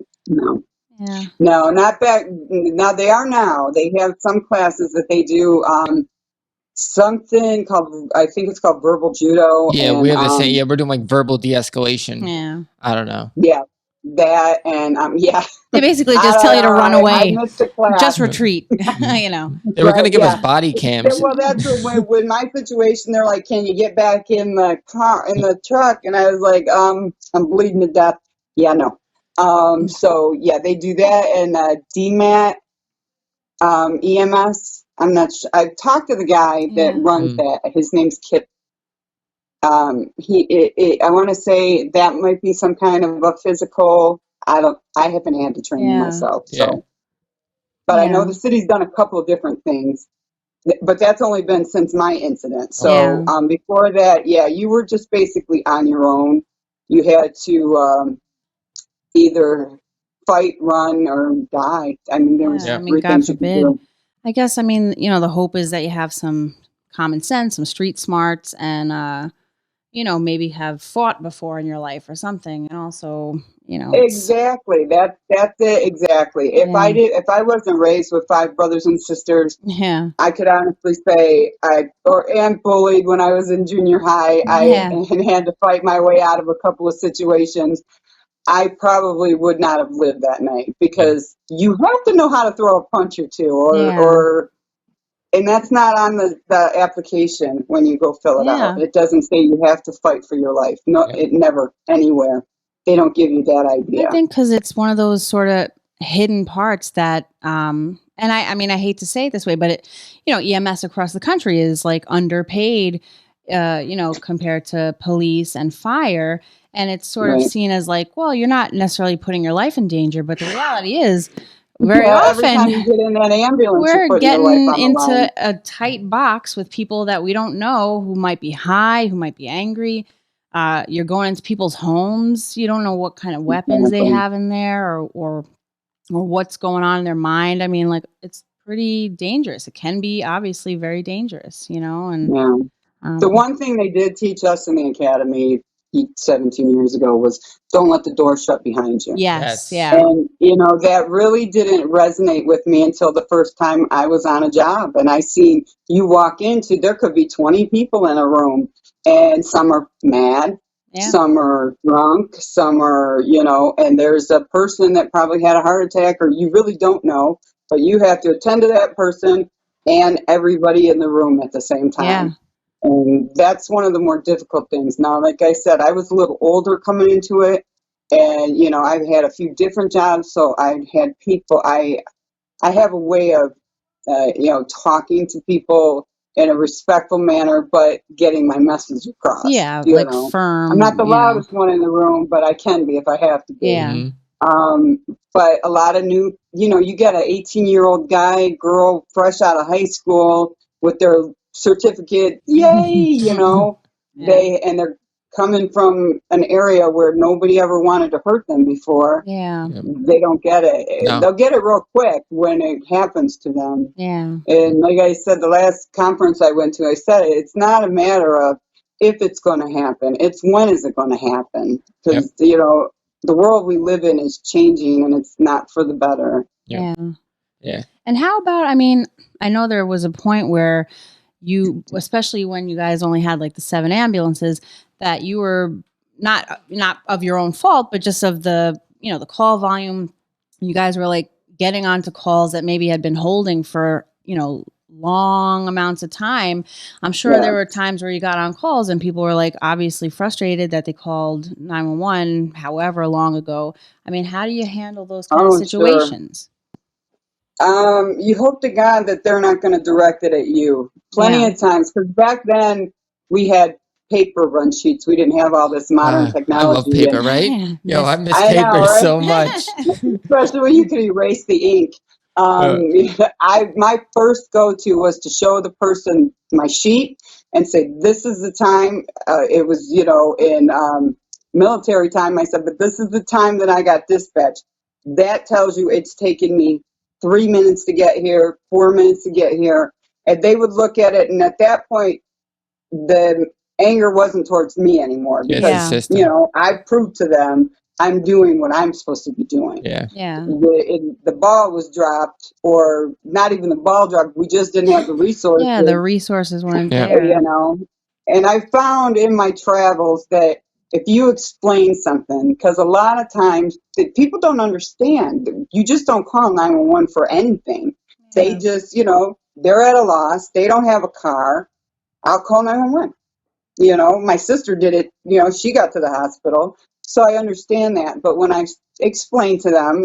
Yeah. No, not back. Now they are now. They have some classes that they do something called, I think it's called verbal judo. Yeah, and, we have the same. Yeah, we're doing like verbal de-escalation. Yeah. I don't know. Yeah, that and They basically just tell you to run away. I missed the class. Just retreat. They were going to give us body cams. Well, that's when my situation. They're like, "Can you get back in the car, in the truck?" And I was like, "I'm bleeding to death." Yeah, no. So yeah, they do that, and DMAT, EMS. I'm not sure. I've talked to the guy that runs that. His name's Kip. I want to say that might be some kind of a physical. I haven't had to train myself. So, but I know the city's done a couple of different things, but that's only been since my incident. So, before that, you were just basically on your own. You had to either fight, run, or die. I mean, there was three God things you could forbid. do. I guess, the hope is that you have some common sense, some street smarts, and, maybe have fought before in your life or something. And also, Exactly. That's it. Exactly. If I wasn't raised with 5 brothers and sisters, I could honestly say and bullied when I was in junior high. And had to fight my way out of a couple of situations. I probably would not have lived that night, because you have to know how to throw a punch or two, and that's not on the application when you go fill it out. It doesn't say you have to fight for your life. No, it never, anywhere. They don't give you that idea. I think because it's one of those sort of hidden parts that, and I hate to say it this way, but EMS across the country is like underpaid, compared to police and fire. And it's sort of seen as like, well, you're not necessarily putting your life in danger, but the reality is very often every time you get in that ambulance, we're getting into a tight box with people that we don't know, who might be high, who might be angry. You're going into people's homes. You don't know what kind of weapons they have in there or what's going on in their mind. I mean, like, it's pretty dangerous. It can be obviously very dangerous, and the one thing they did teach us in the academy 17 years ago was don't let the door shut behind you. Yes. Yeah. And, that really didn't resonate with me until the first time I was on a job. And I seen you walk into, there could be 20 people in a room, and some are mad, some are drunk, some are, and there's a person that probably had a heart attack, or you really don't know, but you have to attend to that person and everybody in the room at the same time. Yeah. And that's one of the more difficult things. Now, like I said, I was a little older coming into it, and, I've had a few different jobs, so I've had people, I have a way of, talking to people in a respectful manner, but getting my message across. Yeah, firm. I'm not the loudest one in the room, but I can be if I have to be. Yeah. But a lot of new, you get an 18-year-old guy, girl, fresh out of high school with their certificate, yay, Yeah. they're coming from an area where nobody ever wanted to hurt them before. Yeah. Yep. They don't get it. No. They'll get it real quick when it happens to them. Yeah. And like I said, the last conference I went to, I said it's not a matter of if it's going to happen. It's when is it going to happen? Because, the world we live in is changing and it's not for the better. Yeah. Yeah. Yeah. And how about, I know there was a point where you, especially when you guys only had like the 7 ambulances, that you were not of your own fault, but just of the, the call volume. You guys were like getting onto calls that maybe had been holding for, long amounts of time. I'm sure there were times where you got on calls and people were like obviously frustrated that they called 911 however long ago. How do you handle those kind of situations? Sure. You hope to God that they're not going to direct it at you. Plenty of times, because back then we had paper run sheets. We didn't have all this modern technology. I love paper, right? Yeah. I miss I paper know, right? so much. Especially when you could erase the ink. My first go-to was to show the person my sheet and say, this is the time. It was, in military time. I said, but this is the time that I got dispatched. That tells you it's taken me 3 minutes to get here, 4 minutes to get here. And they would look at it. And at that point, the anger wasn't towards me anymore because, I proved to them I'm doing what I'm supposed to be doing. Yeah. The ball was dropped, or not even the ball dropped. We just didn't have the resources. Yeah, the resources weren't there. And I found in my travels that if you explain something, because a lot of times people don't understand, you just don't call 911 for anything. Yeah. They just, they're at a loss. They don't have a car. I'll call 911. My sister did it, she got to the hospital. So I understand that. But when I explain to them,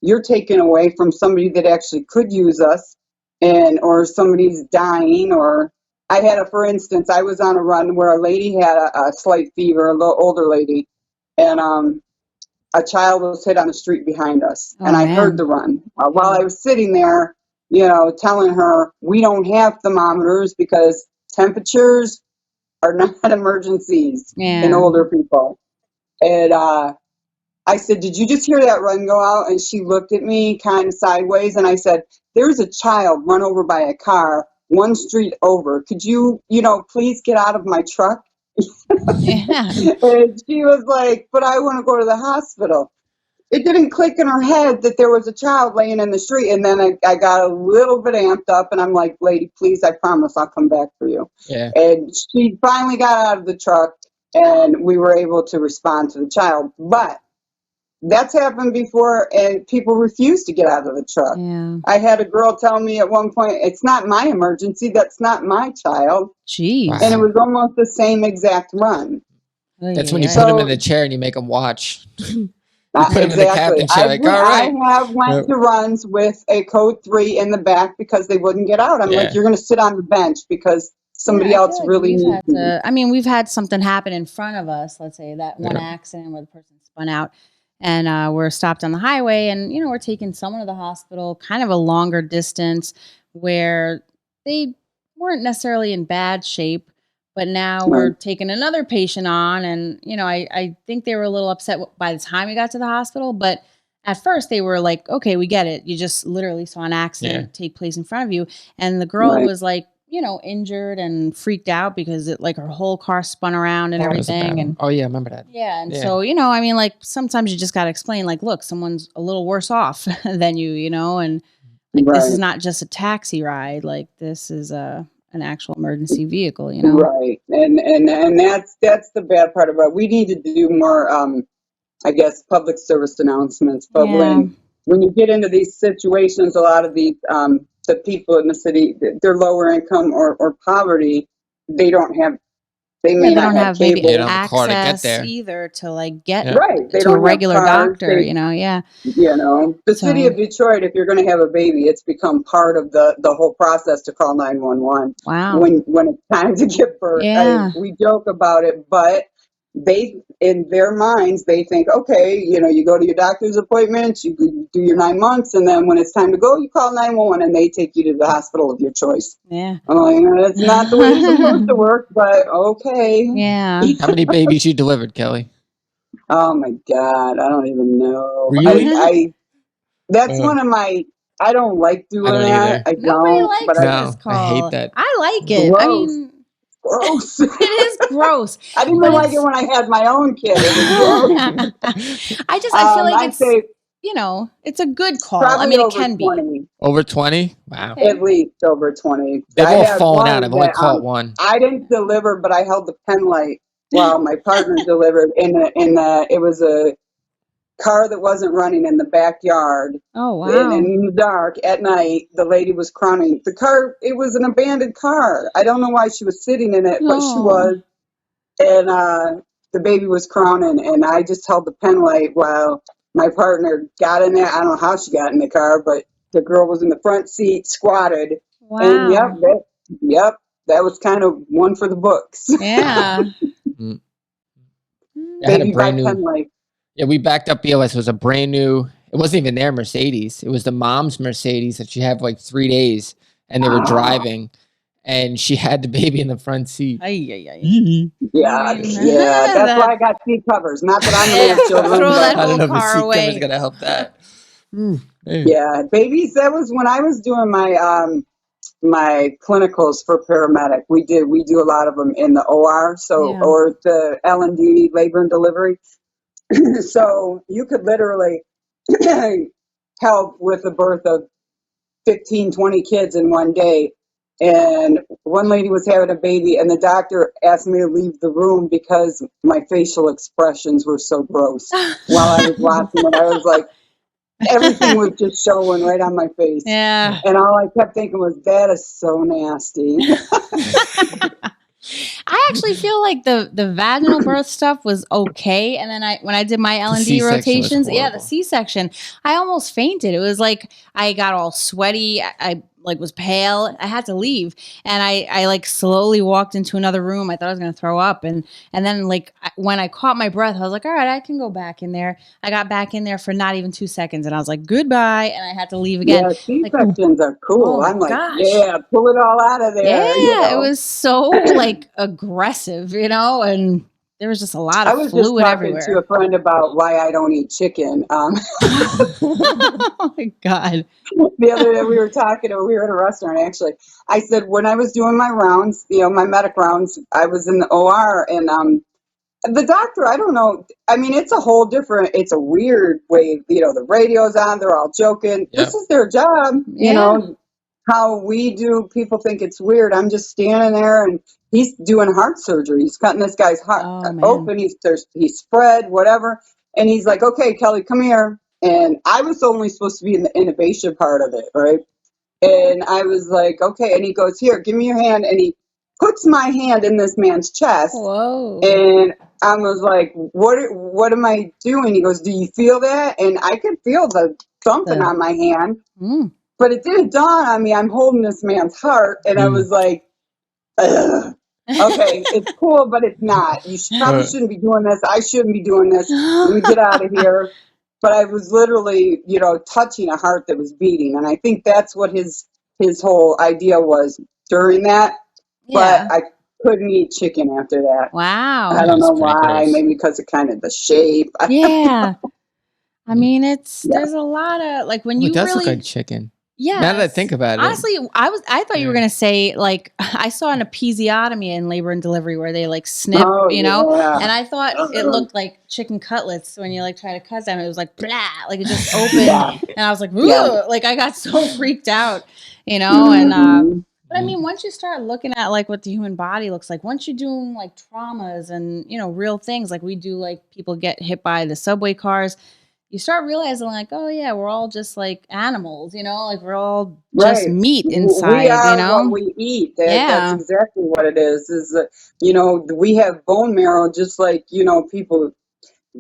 you're taken away from somebody that actually could use us, or somebody's dying, or I had for instance, I was on a run where a lady had a slight fever, a little older lady, and a child was hit on the street behind us. Oh, and I man. heard the run. While I was sitting there, telling her, we don't have thermometers because temperatures are not emergencies in older people. And I said, did you just hear that run go out? And she looked at me kind of sideways. And I said, there's a child run over by a car 1 street over. Could you, please get out of my truck? Yeah. And she was like, but I want to go to the hospital. It didn't click in her head that there was a child laying in the street. And then I got a little bit amped up and I'm like, lady, please, I promise I'll come back for you. Yeah. And she finally got out of the truck and we were able to respond to the child. But that's happened before and people refuse to get out of the truck. Yeah. I had a girl tell me at one point, it's not my emergency. That's not my child. Jeez. Wow. And it was almost the same exact run. That's when you put them in the chair and you make them watch. You put them in the captain chair, all right. I have went to runs with a code 3 in the back because they wouldn't get out. I'm like, you're going to sit on the bench because somebody else really needs you. We've had something happen in front of us. Let's say that one accident where the person spun out and we're stopped on the highway and, we're taking someone to the hospital, kind of a longer distance where they weren't necessarily in bad shape. But now we're taking another patient on and, I think they were a little upset by the time we got to the hospital. But at first they were like, okay, we get it. You just literally saw an accident take place in front of you. And the girl was like, injured and freaked out because her whole car spun around and everything. And I remember that. Yeah. And so, sometimes you just got to explain look, someone's a little worse off than you, and this is not just a taxi ride. This is an actual emergency vehicle, Right. And that's the bad part about it. We need to do more, I guess, public service announcements. But when you get into these situations, a lot of these, the people in the city, they're lower income or poverty, they don't have, they may not have cable. Maybe access either to get they to don't a regular cars, doctor, The city of Detroit, if you're going to have a baby, it's become part of the whole process to call 911. Wow. When it's time to give birth. Yeah. We joke about it, but they, in their minds, they think, okay, you go to your doctor's appointments, you do your 9 months, and then when it's time to go, you call 911 and they take you to the hospital of your choice. Yeah. I'm like, that's not the way it's supposed to work, but okay. Yeah. How many babies you delivered, Kelly? Oh my God, I don't even know. Really? That's one of my, I don't like I doing don't that. either. I Nobody don't, but likes this No, I hate call. that. I like it. I gross, mean, gross. it is gross, I didn't but even like it it's. when I had my own kid. It was gross. I feel like I'd it's, say it's a good call. I probably mean, it over can be. 20. Over 20? Wow. Okay. At least over 20. They've I all had fallen out. one I've only that caught one. I didn't deliver, but I held the pen light while my partner delivered. It was a car that wasn't running in the backyard. Oh, And wow. in the dark at night, the lady was crowning. The car, it was an abandoned car. I don't know why she was sitting in it, but she Oh, was. And the baby was crowning, and I just held the pen light while my partner got in there. I don't know how she got in the car, but the girl was in the front seat, squatted, and wow. that was kind of one for the books. Yeah. Mm. I had a Baby by brand pen new. light. Yeah, we backed up BLS. It was a brand new. It wasn't even their Mercedes. It was the mom's Mercedes that she had for like 3 days, and they were driving, and she had the baby in the front seat. Ay, ay, ay. Yeah, yeah. That's why I got seat covers. Not that I'm gonna Yeah, have children, throw but that I don't whole know if a car seat cover is away. gonna help that. Man. yeah, babies. That was when I was doing my clinicals for paramedic. We do a lot of them in the OR, Yeah. or the L&D, labor and delivery. So you could literally help with the birth of 15, 20 kids in one day. And one lady was having a baby, and the doctor asked me to leave the room because my facial expressions were so gross. While I was watching it, I was like, everything was just showing right on my face. Yeah. And all I kept thinking was, that is so nasty. I actually feel like the vaginal birth stuff was okay, and then when I did my L&D C-section was rotations, the horrible. C-section, I almost fainted. It was like I got all sweaty. I like was pale. I had to leave, and I like slowly walked into another room. I thought I was gonna throw up, and then like when I caught my breath, I was like, all right, I can go back in there. I got back in there for not even 2 seconds, and I was like, goodbye, and I had to leave again. Yeah, C-sections are cool. Oh my I'm like, gosh. yeah, pull it all out of there. Yeah, it was so like aggressive, and there was just a lot I of was just fluid talking to everywhere. a friend about why I don't eat chicken. Oh my God. The other day we were talking, or we were at a restaurant actually. I said, when I was doing my rounds, my medic rounds, I was in the OR, and the doctor, I don't know. I mean, it's a weird way, the radio's on, they're all joking. Yep. This is their job, Yeah. how we do, people think it's weird. I'm just standing there, and he's doing heart surgery. He's cutting this guy's heart Oh, man. open. He's spread, whatever. And he's like, okay, Kelly, come here. And I was only supposed to be in the intubation part of it, right? And I was like, okay. And he goes, here, give me your hand. And he puts my hand in this man's chest. Whoa. And I was like, what am I doing? He goes, do you feel that? And I could feel something on my hand. But it didn't dawn on me. I'm holding this man's heart. And I was like, ugh. Okay, it's cool, but it's not. You probably shouldn't be doing this. I shouldn't be doing this. Let me get out of here. But I was literally, touching a heart that was beating. And I think that's what his whole idea was during that. Yeah. But I couldn't eat chicken after that. Wow. I don't That's know pretty why. gross. Maybe because of kind of the shape. Yeah. I mean, Yeah. there's a lot of like when Oh, you it does really, look like chicken. yeah. Now that I think about it. Honestly, I thought you were Yeah. gonna say like I saw an episiotomy in labor and delivery where they like snip, Oh, and yeah. I thought it looked like chicken cutlets when you like try to cut them. It was like blah, like it just opened, Yeah. and I was like, Yeah. like I got so freaked out, and Mhm. but I mean, once you start looking at like what the human body looks like, once you're doing like traumas and real things like we do, like people get hit by the subway cars. You start realizing like, oh yeah, we're all just like animals, like we're all just Right. meat We inside, are what we eat. That's Yeah. exactly what it is. We have bone marrow just like, people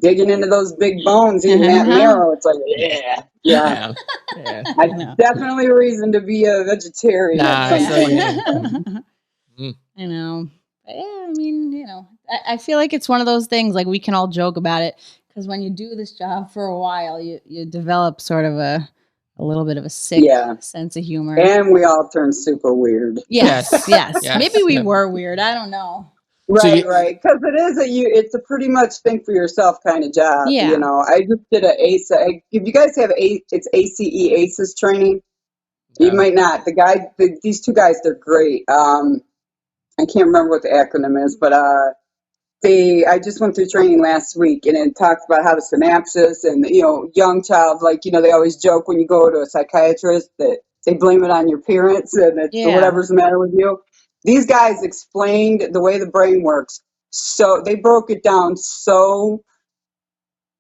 digging into those big bones, eating that marrow. It's like, yeah. Yeah. I No. definitely a reason to be a vegetarian Nah, at some so point. yeah. I know. But yeah, I mean, I feel like it's one of those things, like we can all joke about it, because when you do this job for a while, you develop sort of a little bit of a sick Yeah. sense of humor. And we all turn super weird. Yes. Yes. Maybe we Yep. were weird. I don't know. So Right, you- right. Because it's a pretty much think for yourself kind of job. Yeah. You know, I just did a ACE. If you guys have it's ACE training, you No. might not. These two guys, they're great. I can't remember what the acronym is, but I just went through training last week, and it talks about how the synapses and, young child, like, they always joke when you go to a psychiatrist that they blame it on your parents and it's whatever's the matter with you. These guys explained the way the brain works. So they broke it down so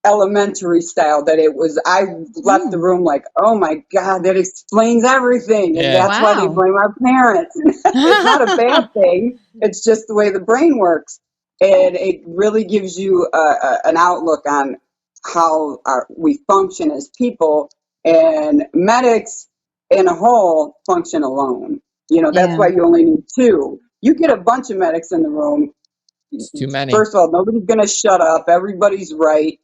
elementary style that I left the room like, oh my God, that explains everything. And Yeah. that's why they Wow. blame our parents. It's not a bad thing. It's just the way the brain works. And it really gives you an outlook on how we function as people. And medics in a whole function alone. That's why you only need two. You get a bunch of medics in the room. It's too many. First of all, nobody's gonna shut up. Everybody's right.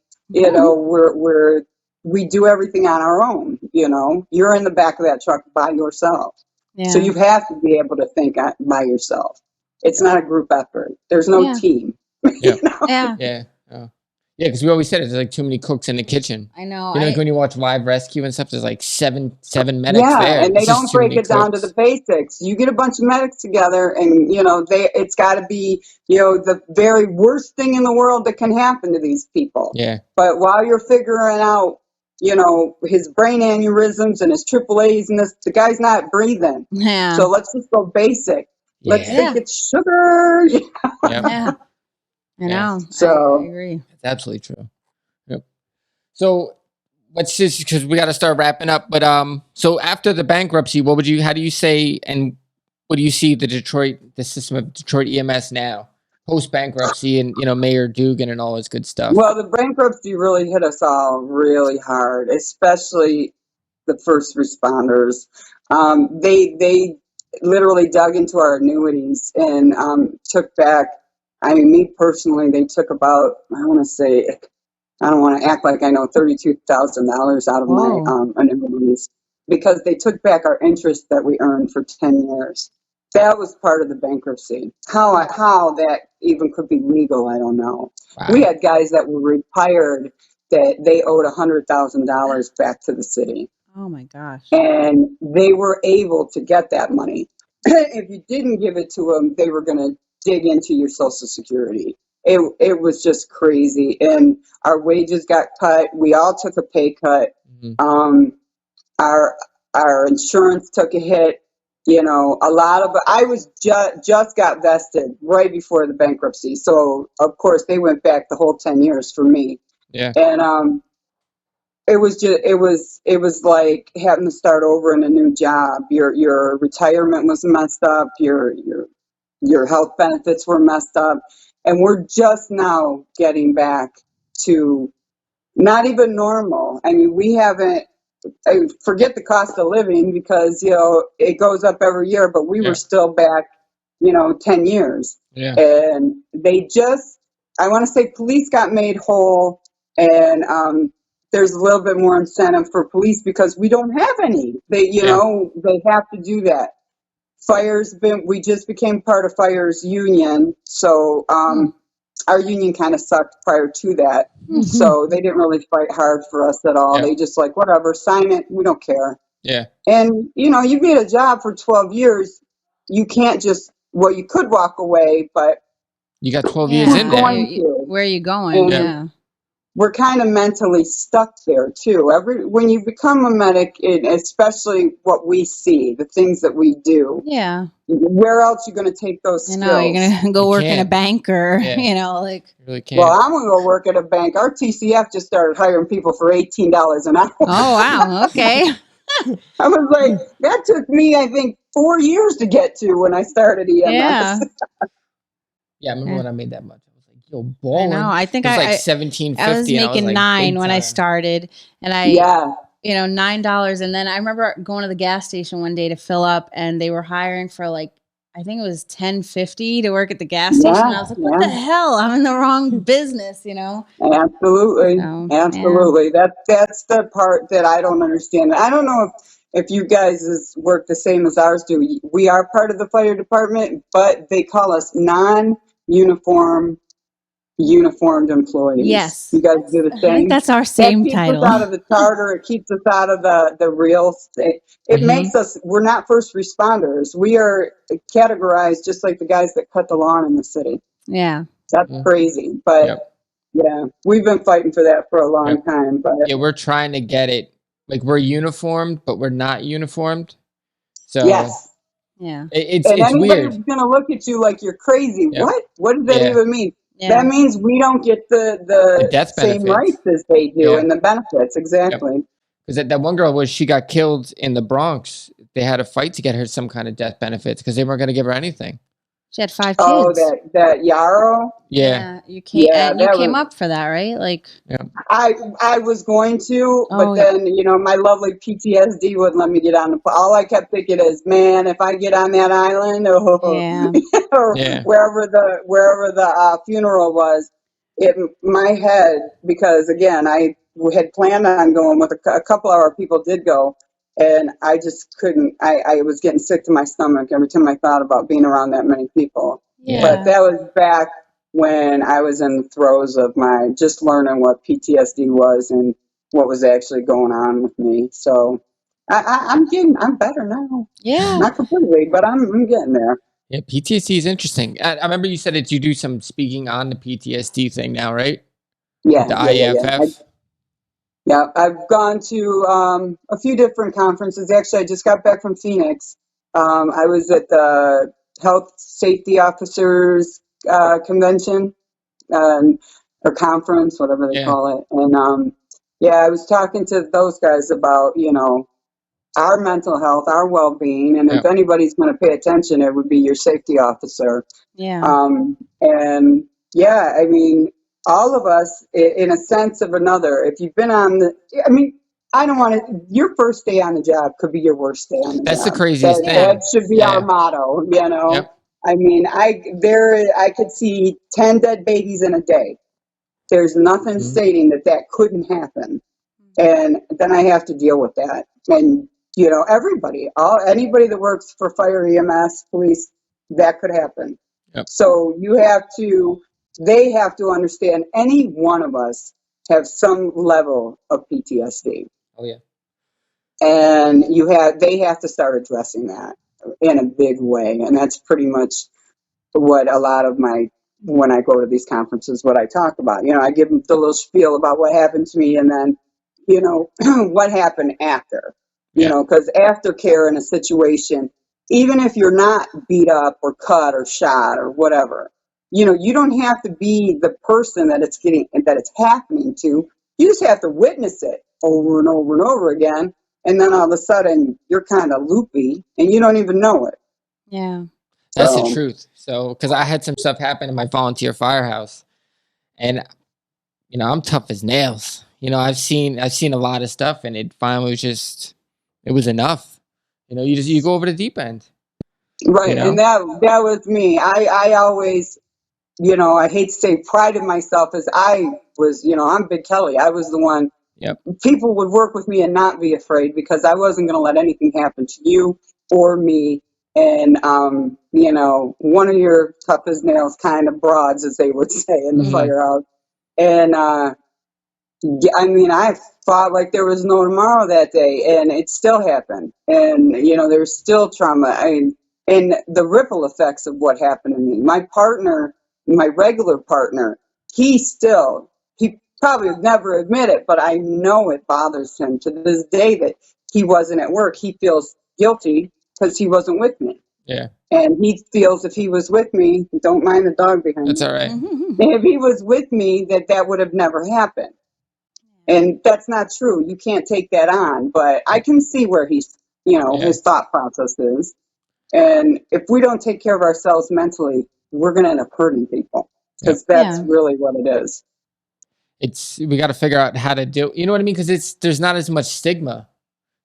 We do everything on our own. You're in the back of that truck by yourself, so you have to be able to think by yourself. It's not a group effort. There's no team. Yeah. Yeah. Oh. Yeah, because we always said it, there's like too many cooks in the kitchen. I know. Like when you watch Live Rescue and stuff, there's like seven medics there. And they It's just don't too break many it down to cooks. the basics. You get a bunch of medics together, and it's got to be the very worst thing in the world that can happen to these people. Yeah. But while you're figuring out, his brain aneurysms and his AAAs and this, the guy's not breathing. Yeah. So let's just go basic. Yeah. Let's think it's sugar. Yeah. I know. So I agree. That's absolutely true. Yep. So let's just, because we got to start wrapping up. But so after the bankruptcy, how do you say, and what do you see the system of Detroit EMS now, post bankruptcy, and Mayor Dugan and all this good stuff? Well, the bankruptcy really hit us all really hard, especially the first responders. They literally dug into our annuities and took back. I mean, me personally, they took about, I want to say, I don't want to act like I know, $32,000 out of my annuities, because they took back our interest that we earned for 10 years. That was part of the bankruptcy. How that even could be legal, I don't know. Wow. We had guys that were retired that they owed $100,000 back to the city. Oh my gosh. And they were able to get that money. If you didn't give it to them, they were going to dig into your Social Security. It was just crazy. And our wages got cut. We all took a pay cut. Mm-hmm. Our insurance took a hit. A lot of I was just got vested right before the bankruptcy. So of course they went back the whole 10 years for me. Yeah. And it was like having to start over in a new job. Your retirement was messed up. Your health benefits were messed up, and we're just now getting back to not even normal. I mean, we haven't. Forget the cost of living, because it goes up every year, but we were still back 10 years. Yeah. And I want to say police got made whole, and there's a little bit more incentive for police because we don't have any. They have to do that. We just became part of Fire's union, so our union kind of sucked prior to that. So they didn't really fight hard for us at all. They just like, whatever, sign it, we don't care. Yeah. And you've been a job for 12 years, you can't just, well, you could walk away, but you got 12 years in there. Where are you going? And we're kind of mentally stuck there too. When you become a medic, especially what we see, the things that we do. Yeah. Where else are you going to take those skills? You're going to go work in a bank or, you really can't. Well, I'm going to go work at a bank. Our TCF just started hiring people for $18 an hour. Oh, wow. Okay. I was like, that took me, I think, 4 years to get to when I started EMS. Yeah. Yeah, I remember when I made that much. I was like, yo, balling. I know. I think it was like $17.50. I was making $9 when I started, and $9. And then I remember going to the gas station one day to fill up, and they were hiring for I I think it was $10.50 to work at the gas station. Yeah, I was like, what the hell? I'm in the wrong business, you know? absolutely, So, absolutely. That's the part that I don't understand. I don't know if you guys work the same as ours do. We are part of the fire department, but they call us uniformed employees. yes. You guys do the I think same? that's our That same keeps us title. out of the charter. It keeps us out of the real state. It makes us, we're not first responders. We are categorized just like the guys that cut the lawn in the city. Yeah. That's crazy. But Yep. yeah, we've been fighting for that for a long Yep. time. But Yeah, we're trying to get it. Like we're uniformed, but we're not uniformed. So yes. Yeah. it's And weird. anybody's going to look at you like you're crazy. Yep. What does that Yeah. even mean? Yeah. That means we don't get The the death same benefits. rights as they do Yeah. and the benefits. Yep. Exactly. Because that one girl she got killed in the Bronx. They had a fight to get her some kind of death benefits because they weren't going to give her anything. She had 5 kids. Oh, that Yarrow. Yeah. You came Yeah, and you that came was. up for that, right? Like I was going to, but Oh, then my lovely PTSD wouldn't let me get on the. All I kept thinking is, man, if I get on that island, yeah. or Yeah. wherever the funeral was, my head, because again I had planned on going with a couple of our people did go, and I just couldn't. I was getting sick to my stomach every time I thought about being around that many people. Yeah. But that was back when I was in the throes of my just learning what PTSD was and what was actually going on with me. So I'm better now. Yeah. Not completely, but I'm getting there. Yeah, PTSD is interesting. I remember you said that you do some speaking on the PTSD thing now, right? Yeah, The yeah. IFF. Yeah, I've gone to a few different conferences. Actually, I just got back from Phoenix. I was at the Health Safety Officers Convention or conference, whatever they Yeah. call it. And yeah, I was talking to those guys about, our mental health, our well-being, and if Yeah. anybody's going to pay attention, it would be your safety officer. Yeah. And yeah, I mean, all of us, in a sense of another, if you've been I don't want to, your first day on the job could be your worst day on the That's the job. craziest That thing. should be our Yeah. motto, Yep. I mean, I could see 10 dead babies in a day. There's nothing Mhm. stating that couldn't happen. And then I have to deal with that. And, anybody that works for fire, EMS, police, that could happen. Yep. So they have to understand any one of us have some level of PTSD. Oh yeah. And they have to start addressing that in a big way. And that's pretty much what a lot of when I go to these conferences, what I talk about. I give them the little spiel about what happened to me and then, what happened after. Yeah. Because aftercare in a situation, even if you're not beat up or cut or shot or whatever, you don't have to be the person that it's happening to. You just have to witness it over and over and over again. And then all of a sudden you're kind of loopy and you don't even know it. Yeah. That's the So, truth. So, because I had some stuff happen in my volunteer firehouse, and I'm tough as nails. I've seen a lot of stuff, and it finally was it was enough. You go over the deep end. right. And that was me. I always, I hate to say prided myself as I was, I'm Big Kelly. I was the one. Yep. People would work with me and not be afraid because I wasn't going to let anything happen to you or me. And, one of your tough as nails kind of broads, as they would say in the Mhm. firehouse. And, I fought like there was no tomorrow that day, and it still happened. And there's still trauma, and the ripple effects of what happened to me. My partner, my regular partner, he probably would never admit it, but I know it bothers him to this day that he wasn't at work. He feels guilty because he wasn't with me. Yeah. And he feels if he was with me, don't mind the dog behind That's me. all right. If he was with me, that would have never happened. And that's not true. You can't take that on. But I can see where he's, his thought process is. And if we don't take care of ourselves mentally, we're going to end up hurting people. Because that's really what it is. We got to figure out how to do. You know what I mean? Because there's not as much stigma.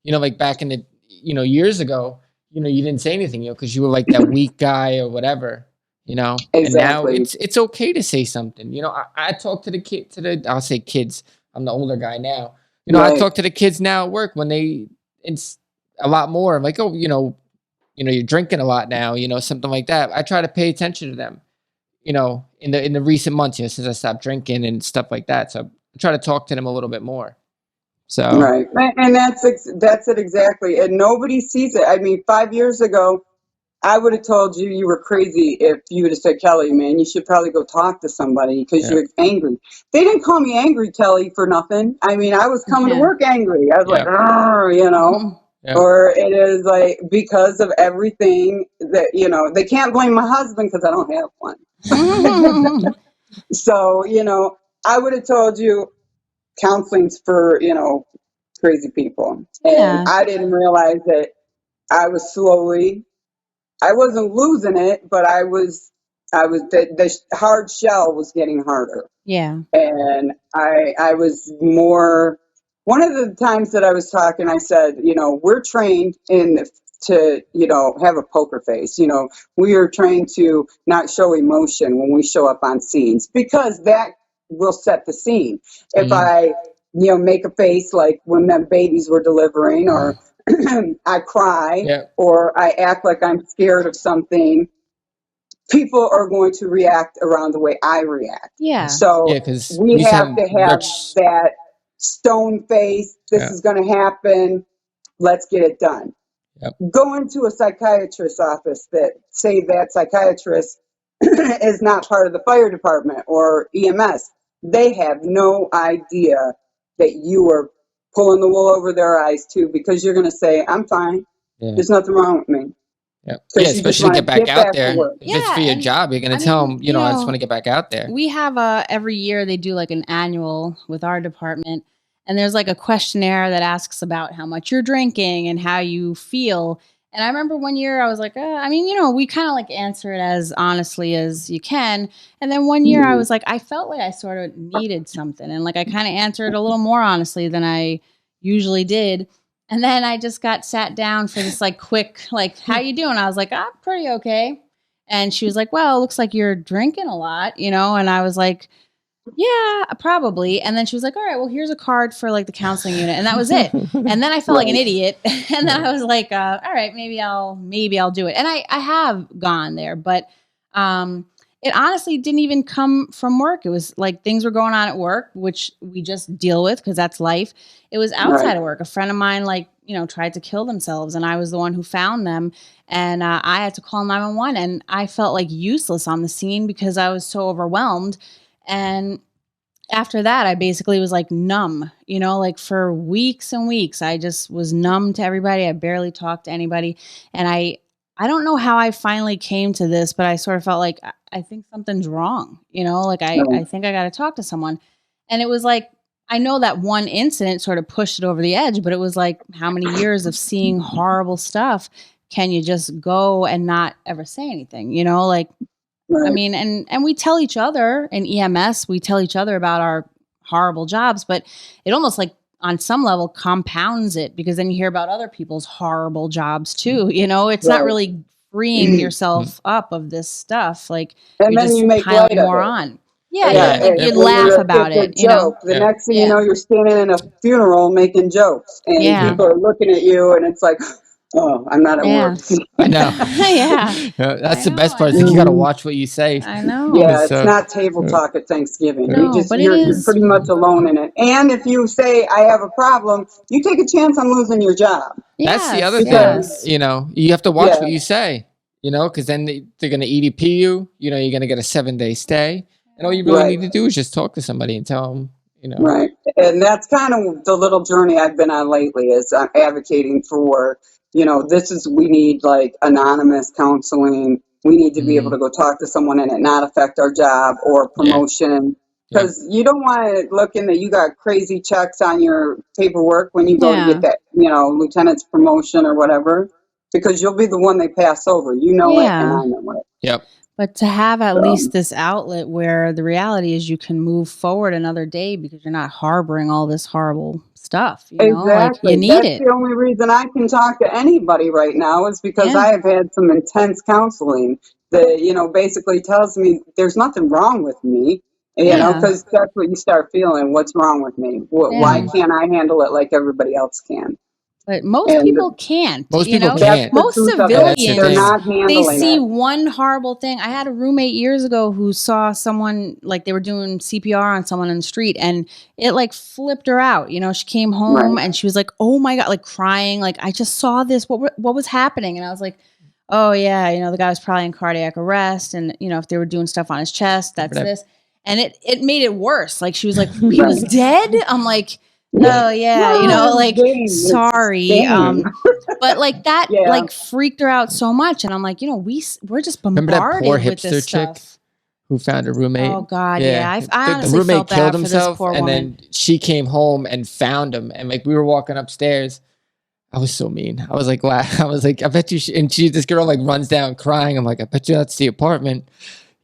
Like back in the years ago, you didn't say anything, because you were like that weak guy or whatever, and now Exactly. it's okay to say something. I talk to the I'll say kids. I'm the older guy now. I Right. talk to the kids now at work when it's a lot more. I'm like, oh, you're drinking a lot now, something like that. I try to pay attention to them, in the recent months, since I stopped drinking and stuff like that. So I try to talk to them a little bit more. So Right. And that's it exactly. And nobody sees it. I mean, 5 years ago, I would have told you you were crazy if you would have said, Kelly, man, you should probably go talk to somebody because yeah, you're angry. They didn't call me angry, Kelly, for nothing. I mean, I was coming to Yeah. work angry. I was like, yeah, "Arr," yeah, or it is like because of everything that, they can't blame my husband because I don't have one. So, I would have told you counseling's for, crazy people. And Yeah. I didn't realize that I was I wasn't losing it, but the hard shell was getting harder. Yeah. And I was more, one of the times that I was talking, I said, we're trained to, have a poker face. We are trained to not show emotion when we show up on scenes because that will set the scene. If Mhm. I, make a face like when them babies were delivering, or I cry, yeah, or I act like I'm scared of something, people are going to react around the way I react. Yeah. So yeah. Because we we used to have have to have Rich. that stone face. This Yeah, is going to happen. Let's get it done. yep, Go into a psychiatrist's office that psychiatrist is not part of the fire department or EMS. They have no idea that you are pulling the wool over their eyes too, because you're going to say, I'm fine. yeah, There's nothing wrong with me. yeah, yeah. Because you just Especially to want get to back get out back to there. work. If it's Yeah. for your And job, you're gonna I tell mean, them, I just want to get back out there. we have every year they do like an annual with our department, and there's like a questionnaire that asks about how much you're drinking and how you feel. And I remember one year I was like, I mean, we kind of like answer it as honestly as you can. And then one year I was like, I felt like I sort of needed something, and like I kind of answered a little more honestly than I usually did. And then I just got sat down for this like quick, like, how you doing? I was like, I'm pretty okay. And she was like, well, it looks like you're drinking a lot, And I was like, yeah, probably. And then she was like, all right, well, here's a card for like the counseling unit. And that was it. And then I felt like an Right. idiot. And then I was like, all right, maybe I'll do it. And I have gone there, but it honestly didn't even come from work. It was like things were going on at work, which we just deal with because that's life. It was outside Right. of work. A friend of mine, like, tried to kill themselves, and I was the one who found them. And I had to call 911, and I felt like useless on the scene because I was so overwhelmed. And after that, I basically was like numb, like for weeks and weeks, I just was numb to everybody. I barely talked to anybody. And I don't know how I finally came to this, but I sort of felt like I think something's wrong, like Right. I think I got to talk to someone. And it was like, I know that one incident sort of pushed it over the edge, but it was like, how many years of seeing horrible stuff can you just go and not ever say anything, like, I Right. mean, and we tell each other in EMS, we tell each other about our horrible jobs, but it almost like on some level compounds it because then you hear about other people's horrible jobs too. It's not Right. really freeing yourself up of this stuff. Like And you're then you just make light piling of more it. on. Yeah, Yeah. like you When laugh about it's it, a joke, the Yeah. next thing you know, Yeah. you're standing in a funeral making jokes, and Yeah. people are looking at you, and it's like, oh, I'm not at Yeah. work. I know. Yeah. That's I the know, best I part. Is you got to know. watch what you say. I know. Yeah, 'Cause, it's not table talk at Thanksgiving. No, but it You're is. pretty much alone in it. And if you say I have a problem, you take a chance on losing your job. that's the Yes. other thing. Yes. You have to watch Yeah. what you say. Because then they're going to EDP you. You're going to get a 7-day stay, and all you really Right. need to do is just talk to somebody and tell them. Right. And that's kind of the little journey I've been on lately is I'm advocating for, we need like anonymous counseling. We need to be able to go talk to someone and it not affect our job or Yeah. promotion. Yeah. Because you don't want to look in that you got crazy checks on your paperwork when you go to Yeah. get that, lieutenant's promotion or whatever, because you'll be the one they pass over. You know it and Yeah. I know it. Yep. But to have at least this outlet where the reality is you can move forward another day because you're not harboring all this horrible stuff, you know, like you Exactly. need That's it. the only reason I can talk to anybody right now is because Yeah. I have had some intense counseling that, basically tells me there's nothing wrong with me, Yeah. because that's what you start feeling. What's wrong with me? Why Yeah. can't I handle it like everybody else can? But most And people can't, Most you people know, that's can't. the most truth of Yeah, it. that's the They're civilians, thing. not they handling see it. one horrible thing. I had a roommate years ago who saw someone, like they were doing CPR on someone in the street, and it like flipped her out. You know, she came home Right. and she was like, "Oh my God," like crying, like, "I just saw this. What was happening?" And I was like, "Oh yeah, you know, the guy was probably in cardiac arrest, and you know, if they were doing stuff on his chest, that's Right. this." And it made it worse. Like she was like, "He Right. was dead." I'm like, "Oh yeah, you know, like It's sorry." insane. But like that, Yeah. like freaked her out so much, and I'm like, you know, we're just Remember that bombarded poor with this hipster chick stuff. who found a roommate? Oh God, yeah. I The honestly roommate felt killed bad for this himself, poor and woman. then she came home and found him. And like we were walking upstairs, I was so mean. I was like, I was like, I bet you. And this girl like runs down crying. I'm like, I bet you that's the apartment.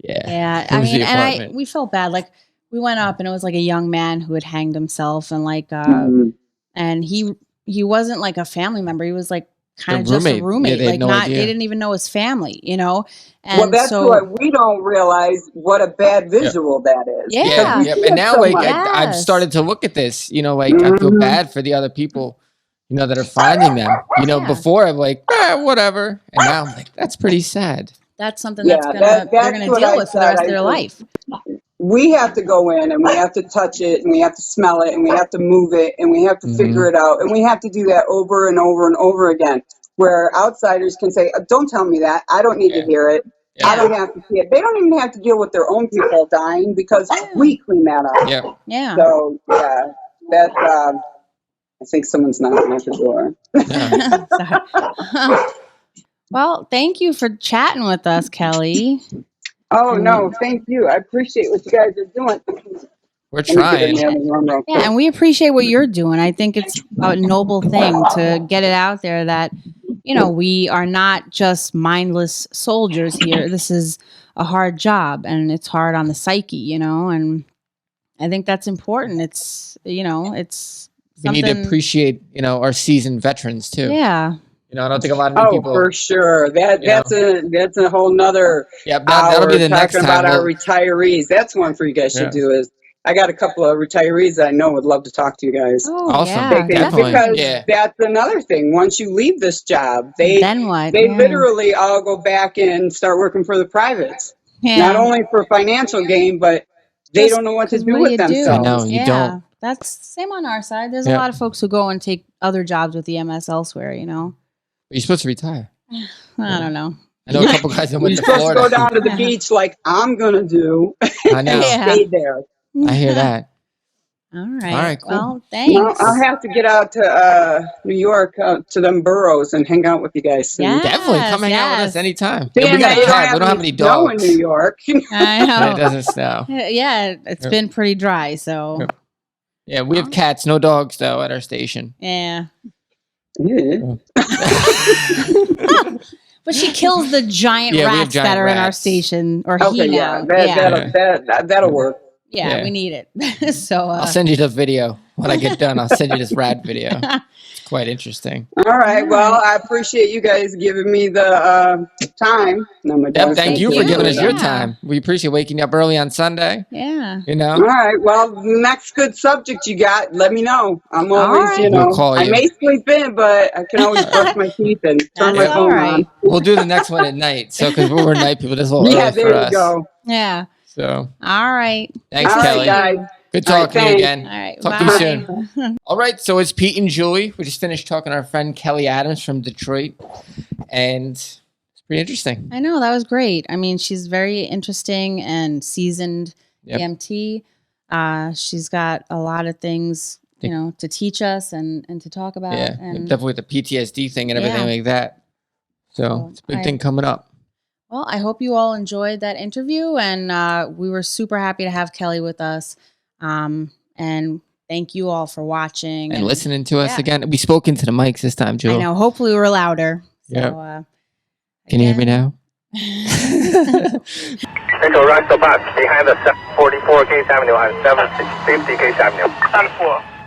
Yeah, Yeah, it I was mean, the and apartment. we felt bad. Like we went up, and it was like a young man who had hanged himself, and like, Mhm. and he wasn't like a family member. He was like kind The of just a roommate. Yeah, roommate. they had Like no not, they idea. didn't even know his family, you know. Well, And that's what so, we don't realize what a bad Yeah. visual that is. Yeah, Because we yeah, see And it now so like much. I've yes, started to look at this. You know, like I feel Mhm. bad for the other people. You know that are finding them. You know, yeah. before I'm like, whatever, and now I'm like, that's pretty sad. That's something Yeah, they're that's gonna what deal I with for the said. rest of their life. We have to go in and we have to touch it and we have to smell it and we have to move it and we have to figure it out. And we have to do that over and over and over again. Where outsiders can say, don't tell me that. I don't need to Yeah. hear it. Yeah. I don't have to see it. They don't even have to deal with their own people dying because we clean that up. Yeah. Yeah. So, yeah, that, I think someone's knocking at the door. Yeah. Sorry. Well, thank you for chatting with us, Kelly. Oh, And no, thank you. I appreciate what you guys are doing. We're Let me get in trying. the other room real yeah, quick. and we appreciate what you're doing. I think it's a noble thing to get it out there that, you know, we are not just mindless soldiers here. This is a hard job and it's hard on the psyche, you know, and I think that's important. It's, you know, it's We need to something. appreciate, you know, our seasoned veterans too. Yeah. You know, I don't think a lot of new Oh, people. for sure. That's a whole nother Yeah, that'll be hour the next talking time. about our retirees. That's one for you guys should do is I got a couple of retirees that I know would love to talk to you guys. Oh, Awesome. yeah, Definitely. Because Yeah. that's another thing. Once you leave this job, they Then what? they Yeah. literally all go back and start working for the privates. Yeah. Not only for financial gain, but they don't know what to 'Cause do what with do you do? themselves. I know, you don't. That's same on our side. There's Yeah. a lot of folks who go and take other jobs with EMS elsewhere, you know. You're supposed to retire. I don't know. I know a couple guys that You're went to supposed to go Florida. down to the beach like I'm gonna do I know. Yeah. stay there. I hear that. All right. All right, cool. Well, No, thanks. I'll have to get out to New York to them boroughs and hang out with you guys soon. Yeah. Definitely come hang out with us Yes. anytime. Seeing Yeah, we got that a you don't cat. We don't have any snow in dogs. New York. I And it know. doesn't snow. Yeah, it's been pretty dry, so Yeah, we have cats, no dogs though at our station. yeah. Yeah. But she kills the giant Yeah, we have rats giant that are in our rats. station, or Okay, he yeah, now. that'll work. Yeah, we need it. So I'll send you the video when I get done. I'll send you this rat video. It's quite interesting. All right. Well, I appreciate you guys giving me the time. No, my Yep, dog's thank gonna you for kill giving me. us your Yeah. time. We appreciate waking you up early on Sunday. yeah. You know, All right. Well, next good subject you got, let me know. I'm All always, right. We'll call I you. may sleep in, but I can always brush my teeth and turn That's my all phone right. on. we'll do the next one at night. So because we're night people, this is a little Yeah, early there for you us. go. Yeah. So All right. thanks, All right, Kelly. guys. Good All right, talking to you thanks. again. All right. Talk bye. to you soon. All right, so it's Pete and Julie. We just finished talking to our friend Kelly Adams from Detroit, and it's pretty interesting. I know, that was great. I mean, she's very interesting and seasoned Yep. EMT. She's got a lot of things, you know, to teach us and to talk about. Yeah, And definitely the PTSD thing and everything Yeah. like that. So it's a big thing coming up. well, I hope you all enjoyed that interview, and we were super happy to have Kelly with us. And thank you all for watching And listening to us yeah. again. We spoke into the mics this time, Julie. I know. Hopefully, we were louder. So, Yep. Can you hear me again, now? Central rush the bus behind the 744 Gates Avenue and 750 Gates Avenue. 4.